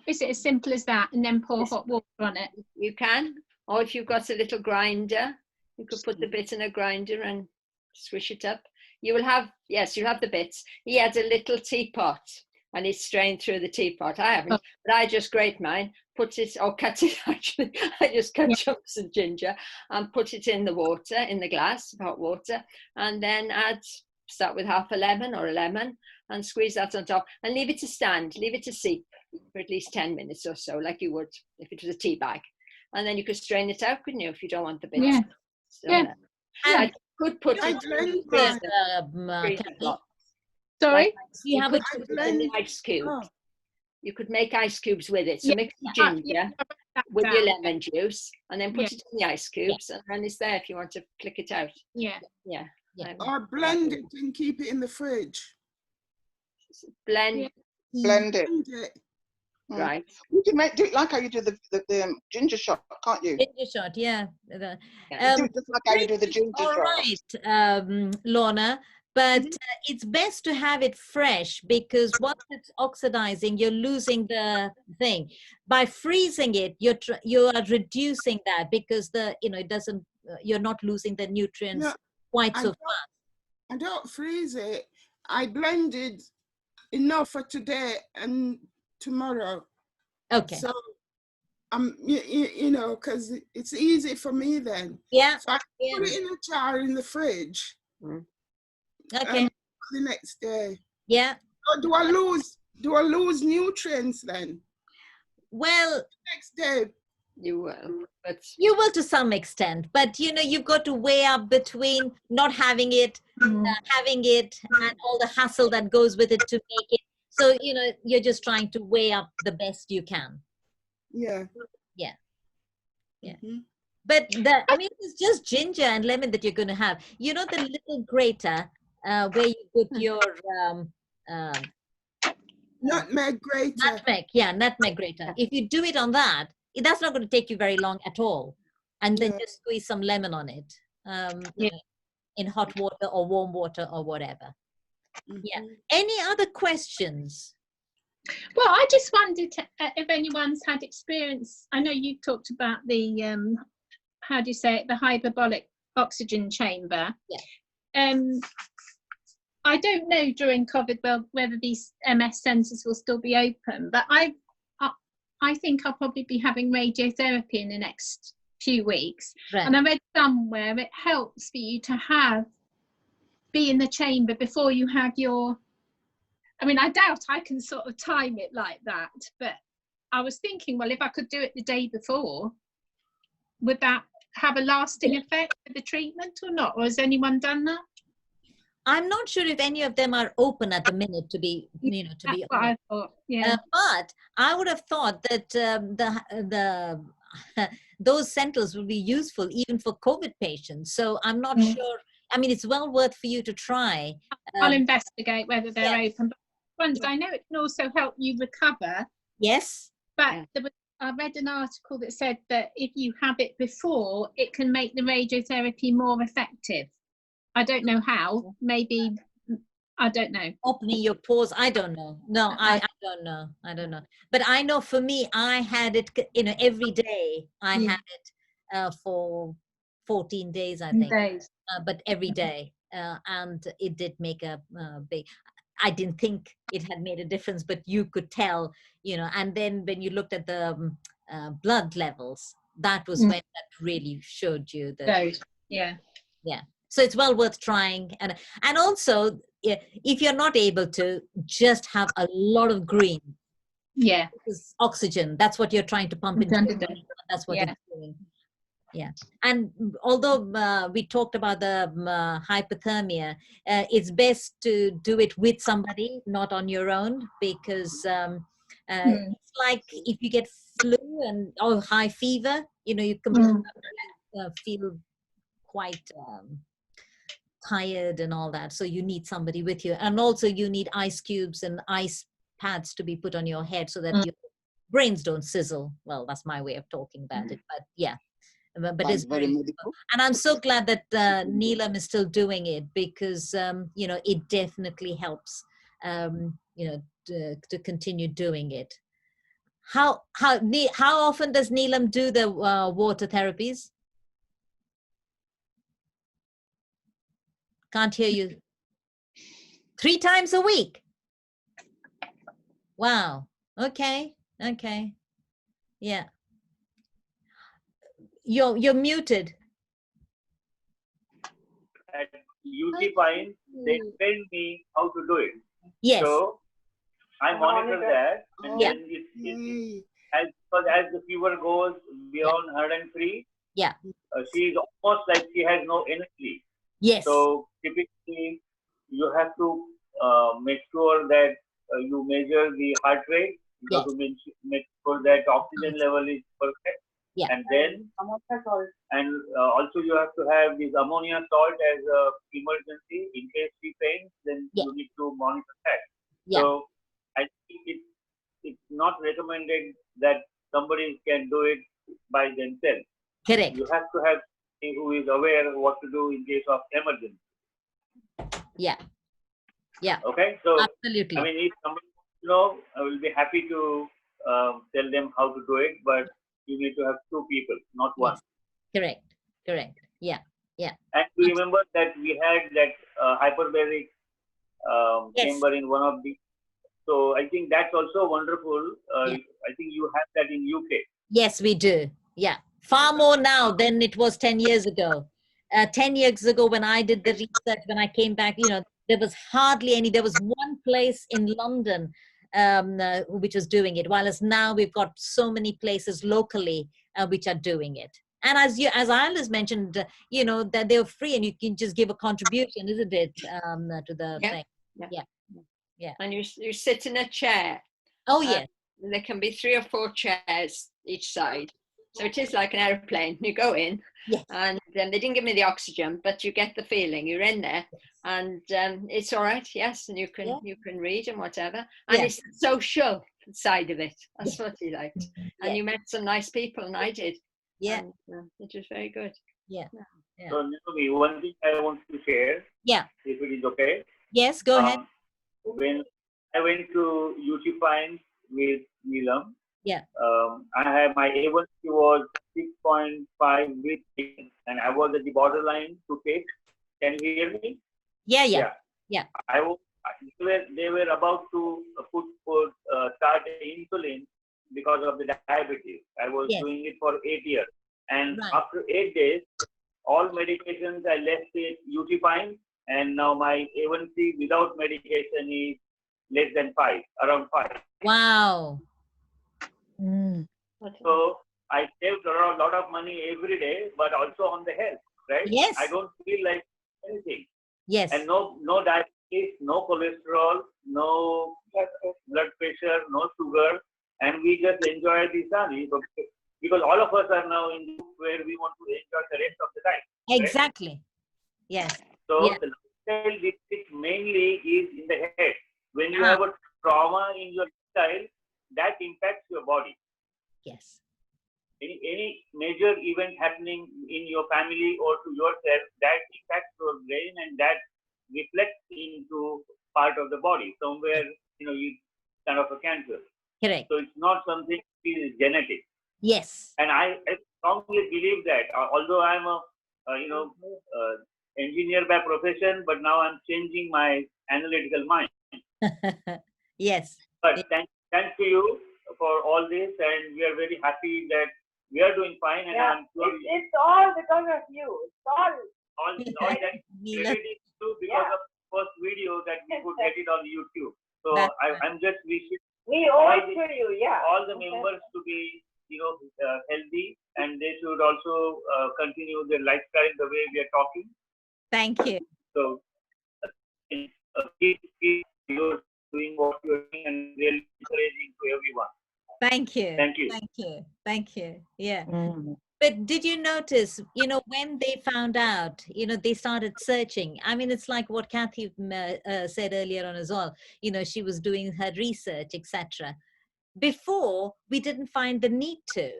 is it as simple as that, and then pour hot water on it? You can, or if you've got a little grinder, you could put the bit in a grinder and swish it up. You will have, yes, you have the bits. He had a little teapot and it's strained through the teapot. I haven't, but I just grate mine, put it, or cut it actually. I just cut chunks of ginger and put it in the water, in the glass of hot water, and then start with half a lemon or a lemon and squeeze that on top and leave it to stand, leave it to seep for at least 10 minutes or so, like you would if it was a tea bag. And then you could strain it out, couldn't you, if you don't want the bits? Yeah. Yeah. I could put it in the freezer. Sorry? Like, you have it in the ice cubes. You could make ice cubes with it. So mix the ginger with your lemon juice and then put it in the ice cubes and then it's there if you want to click it out. Yeah. Yeah. Or blend it and keep it in the fridge. Blend it. Blend it. Right. You can do it like how you do the ginger shot, can't you? Ginger shot, yeah. Do it just like how you do the ginger shot. All right, Lorna, but it's best to have it fresh because once it's oxidizing, you're losing the thing. By freezing it, you are reducing that because it doesn't. You're not losing the nutrients quite so fast. I don't freeze it. I blended enough for today and tomorrow. Okay. So because it's easy for me then. Yeah. So I put it in a jar in the fridge. Okay. The next day. Yeah. Or do I lose nutrients then? Well, next day. You will, but you will to some extent, but you've got to weigh up between not having it, having it, and all the hassle that goes with it to make it. So you're just trying to weigh up the best you can. Yeah. Yeah. Yeah. But it's just ginger and lemon that you're going to have. The little grater where you put your nutmeg grater. Nutmeg grater. If you do it on that, that's not going to take you very long at all. And then just squeeze some lemon on it in hot water or warm water or whatever. Yeah. Any other questions? Well, I just wondered if anyone's had experience. I know you talked about the, how do you say it, the hyperbolic oxygen chamber. Yeah. I don't know during COVID whether these MS centres will still be open, but I think I'll probably be having radiotherapy in the next few weeks. Right. And I read somewhere it helps for you to be in the chamber before you have your, I doubt I can sort of time it like that, but I was thinking, well, if I could do it the day before, would that have a lasting effect with the treatment or not? Or has anyone done that? I'm not sure if any of them are open at the minute to be, That's what I thought. Yeah. But I would have thought that those centers will be useful even for COVID patients. So I'm not sure. It's well worth for you to try. I'll investigate whether they're open. But I know it can also help you recover. Yes. But I read an article that said that if you have it before, it can make the radiotherapy more effective. I don't know how. Maybe, I don't know. Opening your pores, I don't know. No, I don't know. I don't know. But I know for me, I had it, every day. I had it for 14 days, I think. But every day. And it did make a big, I didn't think it had made a difference, but you could tell, and then when you looked at the blood levels, that was when that really showed you that. Yeah. Yeah. So it's well worth trying. And also, if you're not able to, just have a lot of green. Yeah. Because oxygen, that's what you're trying to pump into. That's what it's doing. Yeah. And although we talked about the hypothermia, it's best to do it with somebody, not on your own, because it's like if you get flu and or high fever, you know, you feel quite tired and all that. So you need somebody with you. And also you need ice cubes and ice pads to be put on your head so that your brains don't sizzle. Well, that's my way of talking about it. But yeah. But it's very medical. And I'm so glad that Neelam is still doing it, because you know, it definitely helps you know, to continue doing it. How often does Neelam do the water therapies? Can't hear you. 3 times a week. Wow. Okay. Okay. Yeah. You're muted. At UT Fine, they tell me how to do it. Yes. So I monitor that, and Yeah. then as the fever goes beyond 103, yeah, she's almost like she has no energy. Yes. So typically, you have to make sure that you measure the heart rate. You have to make sure that oxygen level is perfect. Yeah. And then, also you have to have this ammonia salt as a emergency in case she faints. Then you need to monitor that. Yeah. So I think it's not recommended that somebody can do it by themselves. Correct. You have to have somebody who is aware of what to do in case of emergency. Yeah. Yeah. Okay. So absolutely. I mean, if somebody wants to know, I will be happy to tell them how to do it, but you need to have 2 people, not 1. Correct. Correct. Yeah. Yeah. And to remember that we had that hyperbaric chamber in one of the. So I think that's also wonderful. I think you have that in UK. Yes, we do. Yeah. Far more now than it was 10 years ago. 10 years ago, when I did the research, when I came back, you know, there was hardly any. There was one place in London which was doing it, whereas now we've got so many places locally which are doing it. And as Iris mentioned, you know, that they're free and you can just give a contribution, isn't it, to the thing? Yeah. And you sit in a chair. Oh, yes. There can be 3 or 4 chairs each side. So it is like an airplane. You go in, and they didn't give me the oxygen, but you get the feeling. You're in there, and it's all right. Yes, and you can read and whatever. And it's the social side of it. That's what he liked. And you met some nice people, and I did. Yeah, and, it was very good. Yeah. So Naomi, one thing I want to share. Yeah. If it is okay. Yes, go ahead. When I went to UT Fine with Neelam. Yeah. I had my A1C was 6.5 with, and I was at the borderline to take. Can you hear me? Yeah. They were about to start insulin because of the diabetes. I was doing it for 8 years, and after 8 days, all medications I left it UT Fine, and now my A1C without medication is less than 5, around 5. Wow. So I saved a lot of money every day, but also on the health, right? Yes. I don't feel like anything. Yes. And no diabetes, no cholesterol, no blood pressure, no sugar, and we just enjoy the sun. Because all of us are now in where we want to enjoy the rest of the time. Exactly. Right? Yes. So the lifestyle district mainly is in the head. When you have a trauma in your lifestyle, that impacts your body. Yes. Any major event happening in your family or to yourself, that impacts your brain, and that reflects into part of the body. Somewhere, you know, you kind of a cancer. Correct. So it's not something that is genetic. Yes. And I strongly believe that. Although I'm a engineer by profession, but now I'm changing my analytical mind. Yes. But thanks to you for all this, and we are very happy that we are doing fine. And I'm sure it's all because of you. It's all that credit is too because of the first video that we could get it on YouTube. So I'm just wishing we owe it to you, all the members to be healthy, and they should also continue their lifestyle the way we are talking. Thank you. So keep doing what you're doing and really encouraging to everyone. Thank you. Thank you. Thank you. Thank you. Yeah. Mm. But did you notice, when they found out, they started searching. I mean, it's like what Kathy said earlier on as well. She was doing her research, etc. Before, we didn't find the need to,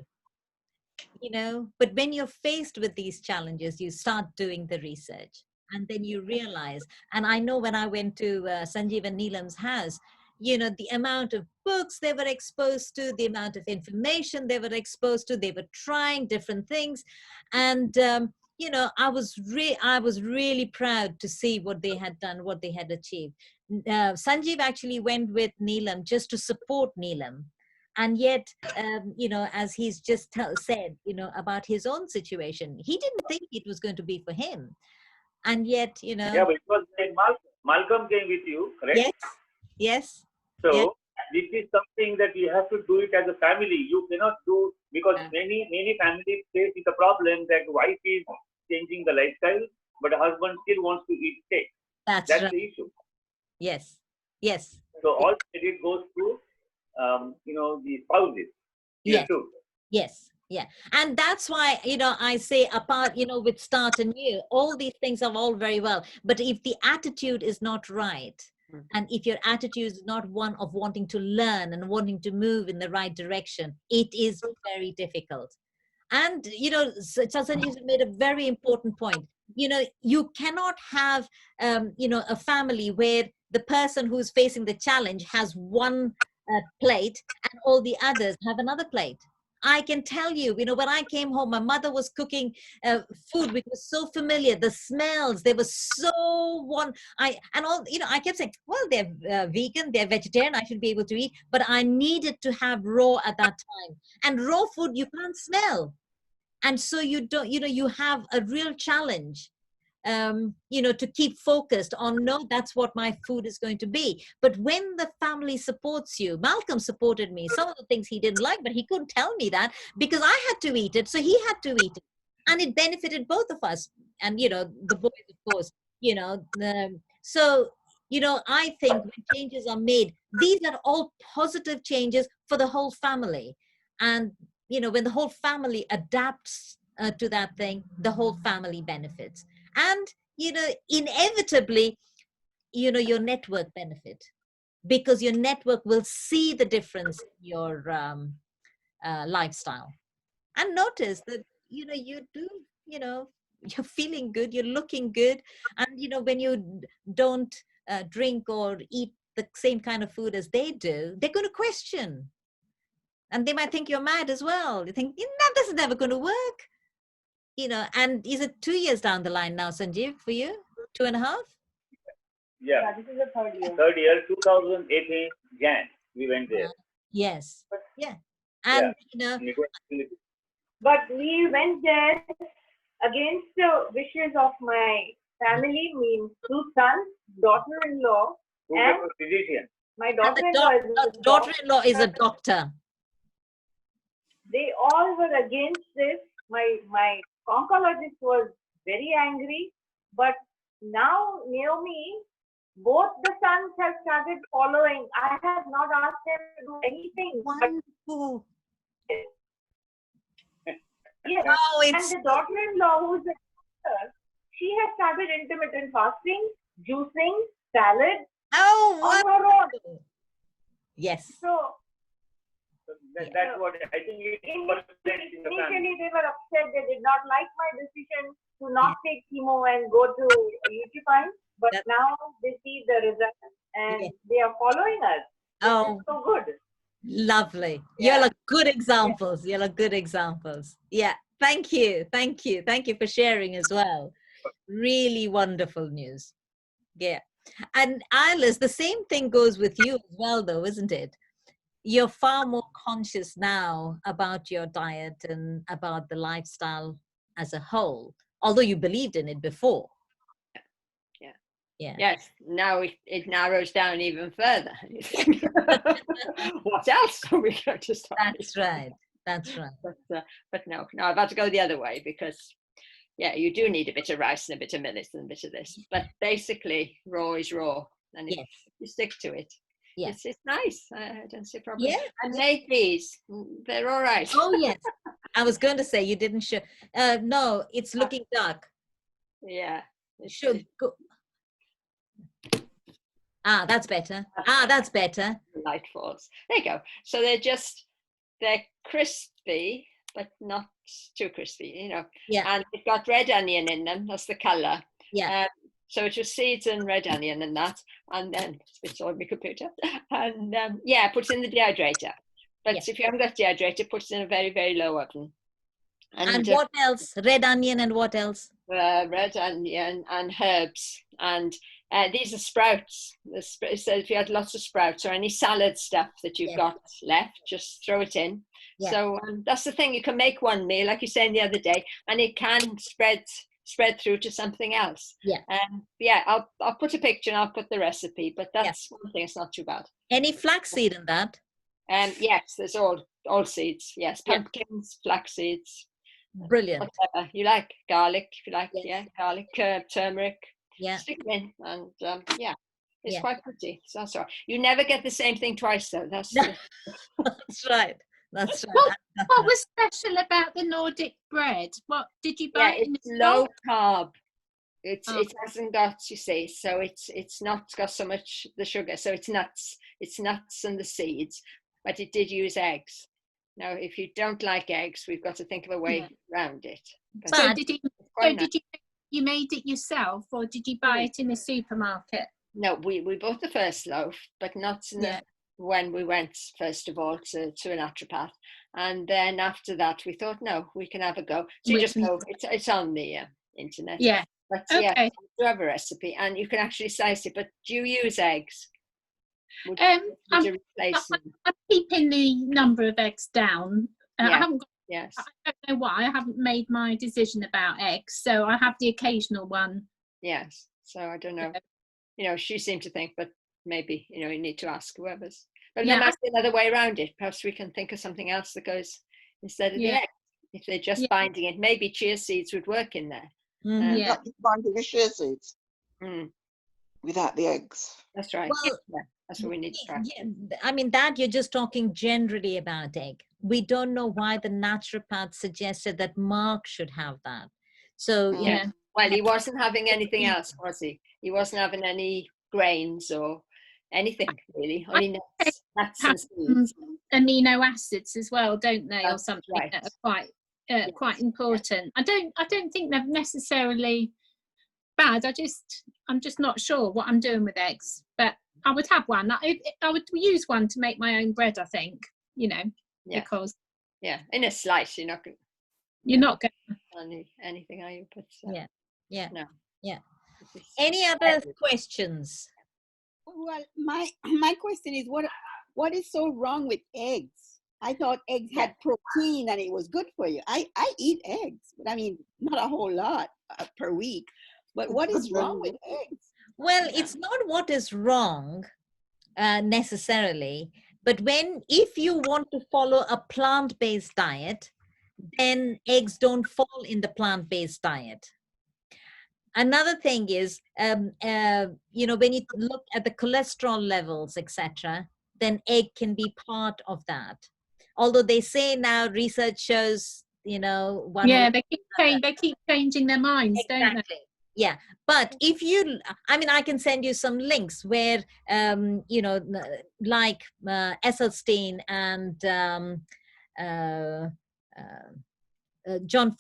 but when you're faced with these challenges, you start doing the research. And then you realize, and I know when I went to Sanjeev and Neelam's house, the amount of books they were exposed to, the amount of information they were exposed to, they were trying different things. And, I was really proud to see what they had done, what they had achieved. Sanjeev actually went with Neelam just to support Neelam. And yet, as he's just said, about his own situation, he didn't think it was going to be for him. And yet, Yeah, but it was like Malcolm came with you, correct? Yes, yes. So yes. this is something that you have to do it as a family. You cannot do, because many families face the problem that wife is changing the lifestyle, but the husband still wants to eat steak. That's right. the issue. Yes, yes. So all credit goes to the spouses. Yes. Too. Yes. Yeah. And that's why, I say apart, with Start Anew, all these things are all very well. But if the attitude is not right, and if your attitude is not one of wanting to learn and wanting to move in the right direction, it is very difficult. And, Sanjeev made a very important point. You cannot have, a family where the person who's facing the challenge has one plate and all the others have another plate. I can tell you, when I came home, my mother was cooking food which was so familiar. The smells, they were so I kept saying, well, they're vegan, they're vegetarian, I should be able to eat. But I needed to have raw at that time. And raw food, you can't smell. And so you don't, you have a real challenge. To keep focused on, no, that's what my food is going to be. But when the family supports you, Malcolm supported me. Some of the things he didn't like, but he couldn't tell me that because I had to eat it. So he had to eat it. And it benefited both of us. And, the boys, of course, so, I think when changes are made, these are all positive changes for the whole family. And, when the whole family adapts to that thing, the whole family benefits. And, inevitably, your network benefit, because your network will see the difference in your lifestyle. And notice that, you do, you're feeling good, you're looking good. And, when you don't drink or eat the same kind of food as they do, they're going to question. And they might think you're mad as well. You think, this is never going to work. And is it 2 years down the line now, Sanjeev, for you? 2.5? Yeah. This is the third year. Third year, 2018, Jan, we went there. Yes. Yeah. And, But we went there against the wishes of my family, means 2 sons, daughter-in-law, and physician. My daughter-in-law is a doctor. They all were against this. My oncologist was very angry, but now Naomi, both the sons have started following. I have not asked them to do anything. Wonderful. Yes. Oh, and the daughter-in-law, who's a doctor, she has started intermittent fasting, juicing, salad. Oh, on her own. Yes. So that's what I think. Initially, they were upset. They did not like my decision to not take chemo and go to Utipine. But now they see the results and they are following us. Oh, so good. Lovely. Yeah. You're like good examples. You're like good examples. Yeah. Thank you. Thank you. Thank you for sharing as well. Really wonderful news. Yeah. And Alice, the same thing goes with you as well, though, isn't it? You're far more conscious now about your diet and about the lifestyle as a whole, although you believed in it before. Yeah. Yes, now it narrows down even further. What else are we going to start? That's right. That's right. But no, I've had to go the other way because, yeah, you do need a bit of rice and a bit of millet and a bit of this. But basically, raw is raw, and if you stick to it, it's nice. I don't see a problem. Yeah. And made these, they're all right. Oh yes, I was going to say you didn't show. No, it's looking dark. Yeah. Should go. Ah, that's better. Ah, that's better. The light falls. There you go. So they're crispy, but not too crispy, you know. Yeah. And it's got red onion in them. That's the color. Yeah. So it's just seeds and red onion and that, and then it's all my computer. And put it in the dehydrator. But if you haven't got dehydrator, put it in a very, very low oven. And what else? Red onion and what else? Red onion and herbs. And these are sprouts. So if you had lots of sprouts or any salad stuff that you've got left, just throw it in. Yeah. So that's the thing. You can make one meal, like you said the other day, and it can spread through to something else. Yeah. I'll put a picture and I'll put the recipe, but that's one thing. It's not too bad. Any flaxseed in that? Yes, there's all seeds. Yes, pumpkins, flax seeds. Brilliant. Whatever you like, garlic if you like. Yeah, garlic, turmeric. Yeah. Stick it in, and it's quite pretty. So that's all right. You never get the same thing twice, though. That's that's right. That's right. What was special about the Nordic bread? What did you buy? It's low carb. It hasn't got, you see, so it's not got so much the sugar. So it's nuts and the seeds, but it did use eggs. Now, if you don't like eggs, we've got to think of a way around it. So you made it yourself, or did you buy it in a supermarket? No, we bought the first loaf, but not when we went, first of all, to a naturopath. And then after that, we thought, no, we can have a go. So you just go, it's on the internet. Yeah. But you have a recipe, and you can actually slice it. But do you use eggs? I'm keeping the number of eggs down. I haven't got, I don't know why. I haven't made my decision about eggs, so I have the occasional one. Yes. So I don't know. You know, she seemed to think, but maybe you need to ask whoever's. But there might be another way around it. Perhaps we can think of something else that goes instead of the egg. If they're just binding it, maybe chia seeds would work in there. Not binding the chia seeds without the eggs. That's right. Well, that's what we need to try. Yeah, I mean, that you're just talking generally about egg. We don't know why the naturopath suggested that Mark should have that. So, you know. Well, he wasn't having anything else, was he? He wasn't having any grains or anything, really. Only nuts and seeds. Amino acids as well, don't they? That's or something that are quite important. I don't think they're necessarily bad. I'm just not sure what I'm doing with eggs, but I would have one. I would use one to make my own bread, I think, because in a slice you're not going anything, are you? But no. Any other questions? Well, my question is, what is so wrong with eggs? I thought eggs had protein and it was good for you. I eat eggs, but I mean, not a whole lot per week. But what is wrong with eggs? Well, it's not what is wrong necessarily, but if you want to follow a plant-based diet, then eggs don't fall in the plant-based diet. Another thing is, when you look at the cholesterol levels, etc., then egg can be part of that. Although they say now research shows, they keep changing their minds, don't they? Yeah, but if I can send you some links where, like Esselstyn and John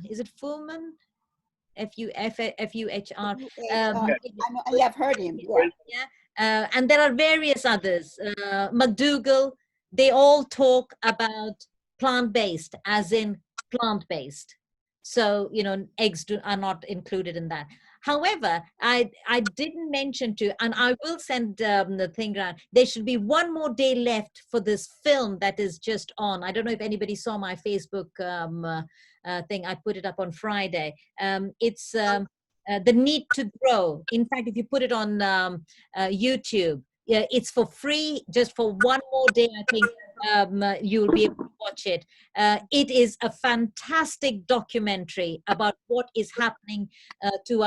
is it Fuhrman? F-U-H-R. I have heard him. Yeah. And there are various others. McDougall, they all talk about plant-based, as in plant-based. So, eggs are not included in that. However, I didn't mention and I will send the thing around, there should be one more day left for this film that is just on. I don't know if anybody saw my Facebook thing. I put it up on Friday. It's The Need to Grow. In fact, if you put it on YouTube, it's for free, just for one more day, I think you'll be able to watch it. It is a fantastic documentary about what is happening to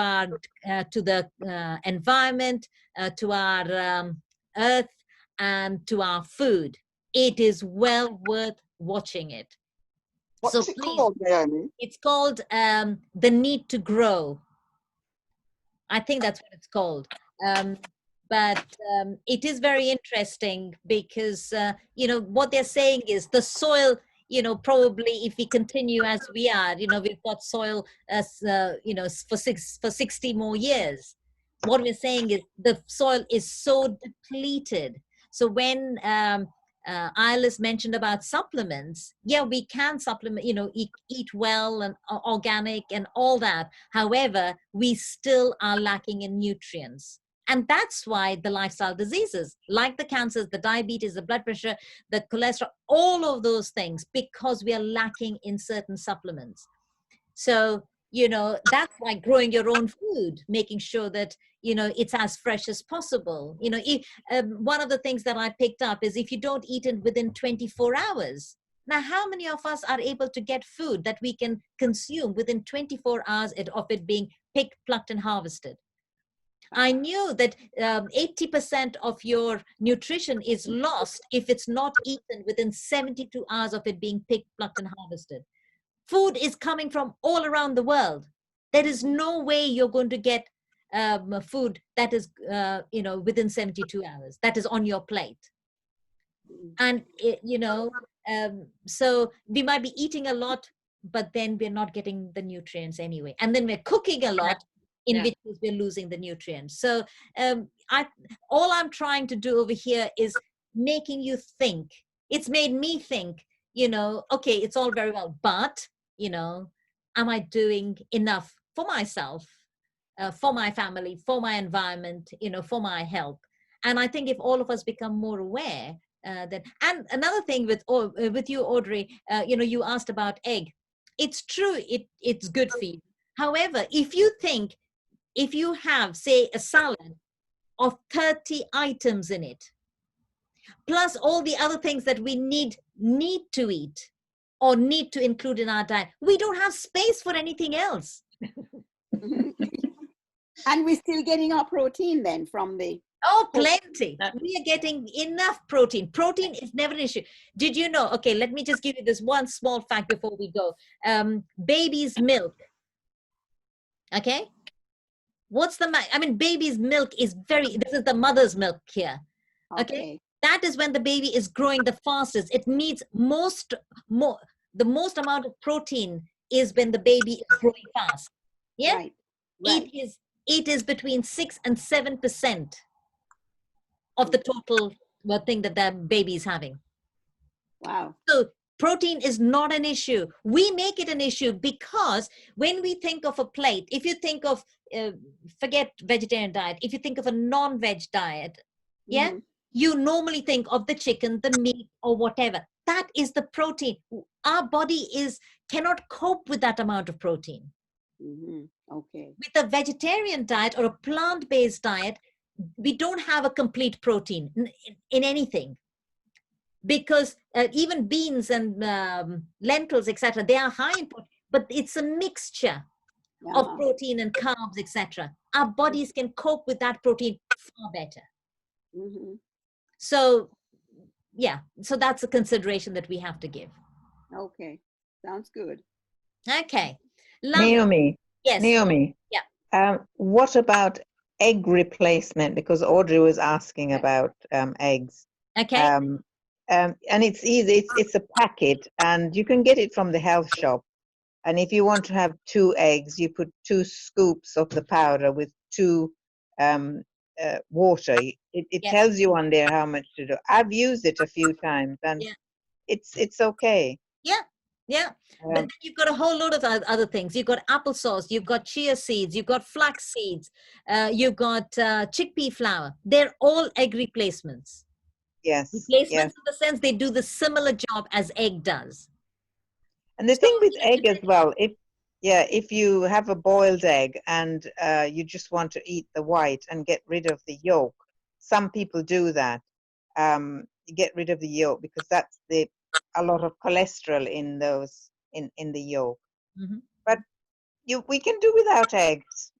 the environment, to our earth, and to our food. It is well worth watching it. What's it called, Naomi? It's called The Need to Grow. I think that's what it's called. But it is very interesting because, what they're saying is the soil, probably if we continue as we are, we've got soil as, for 60 more years. What we're saying is the soil is so depleted. So when Iris mentioned about supplements, yeah, we can supplement, eat well and organic and all that. However, we still are lacking in nutrients. And that's why the lifestyle diseases, like the cancers, the diabetes, the blood pressure, the cholesterol, all of those things, because we are lacking in certain supplements. So, that's why growing your own food, making sure that, it's as fresh as possible. One of the things that I picked up is if you don't eat it within 24 hours. Now, how many of us are able to get food that we can consume within 24 hours of it being picked, plucked, and harvested? I knew that 80% of your nutrition is lost if it's not eaten within 72 hours of it being picked, plucked, and harvested. Food is coming from all around the world. There is no way you're going to get food that is, within 72 hours, that is on your plate. And, so we might be eating a lot, but then we're not getting the nutrients anyway. And then we're cooking a lot, in which case we're losing the nutrients. So all I'm trying to do over here is making you think. It's made me think, okay, it's all very well, but, am I doing enough for myself, for my family, for my environment, for my health? And I think if all of us become more aware, then, and another thing with you, Audrey, you asked about egg. It's true, it's good for you. However, if you have, say, a salad of 30 items in it, plus all the other things that we need to eat or need to include in our diet, we don't have space for anything else. And we're still getting our protein then from the... Oh, plenty. We are getting enough protein. Protein is never an issue. Did you know? Okay, let me just give you this one small fact before we go. Baby's milk. Okay? Baby's milk is this is the mother's milk here. Okay? That is when the baby is growing the fastest. It needs the most amount of protein is when the baby is growing fast. Yeah? Right. It is between 6 and 7% of the total thing that the baby is having. Wow. So protein is not an issue. We make it an issue because when we think of a plate, if you think of, forget vegetarian diet, if you think of a non-veg diet, you normally think of the chicken, the meat, or whatever. That is the protein. Our body cannot cope with that amount of protein. Okay. With a vegetarian diet or a plant-based diet, we don't have a complete protein in anything. Because even beans and lentils, etc., they are high in protein, but it's a mixture of protein and carbs, etc. Our bodies can cope with that protein far better. So, so that's a consideration that we have to give. Okay, sounds good. Okay. Naomi. Yes. Naomi. Yeah. What about egg replacement? Because Audrey was asking about eggs. Okay. And it's easy. It's a packet, and you can get it from the health shop. And if you want to have 2 eggs, you put 2 scoops of the powder with 2 water. It tells you on there how much to do. I've used it a few times, and it's okay. Yeah. But then you've got a whole load of other things. You've got applesauce, you've got chia seeds, you've got flax seeds, you've got chickpea flour. They're all egg replacements. Yes. Replacements in the sense they do the similar job as egg does. And the thing with egg as well, if you have a boiled egg and you just want to eat the white and get rid of the yolk, some people do that. You get rid of the yolk because that's the a lot of cholesterol in those in the yolk. Mm-hmm. But we can do without eggs.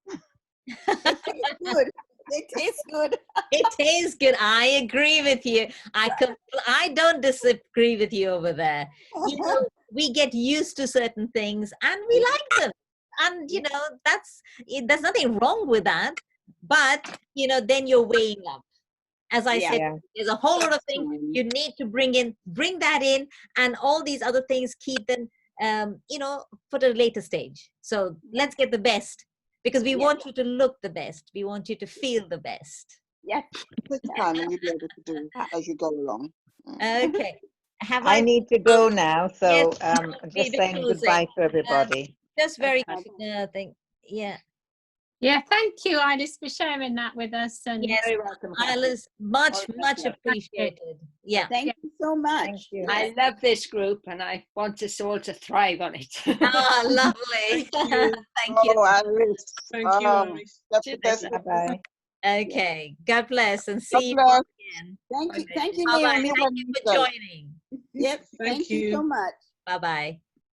It's good. It tastes good. It tastes good. I agree with you. I don't disagree with you over there. You know, we get used to certain things and we like them. And, you know, there's nothing wrong with that. But, you know, then you're weighing up. As I said, there's a whole lot of things you need to bring that in, and all these other things, keep them, you know, for the later stage. So let's get the best, because we want you to look the best. We want you to feel the best. Yes. Take your time and you'll be able to do that as you go along. Okay. I need to go now, so Yes, just saying goodbye to everybody. Just very quick thing. Yeah. Yeah, thank you, Iris, for sharing that with us. And yes, very welcome, Iris, much appreciated. Yeah. Thank you so much. Thank you. I love this group and I want us all to thrive on it. Ah, lovely. Thank you. Oh, Alice. Thank you, Alice. That's the best. Bye-bye. Okay. God bless and see you bless. again. Thank you. Thank you, Bye-bye. Naomi. Thank you for joining. Yep. Thank Thank you so you. much. Bye-bye.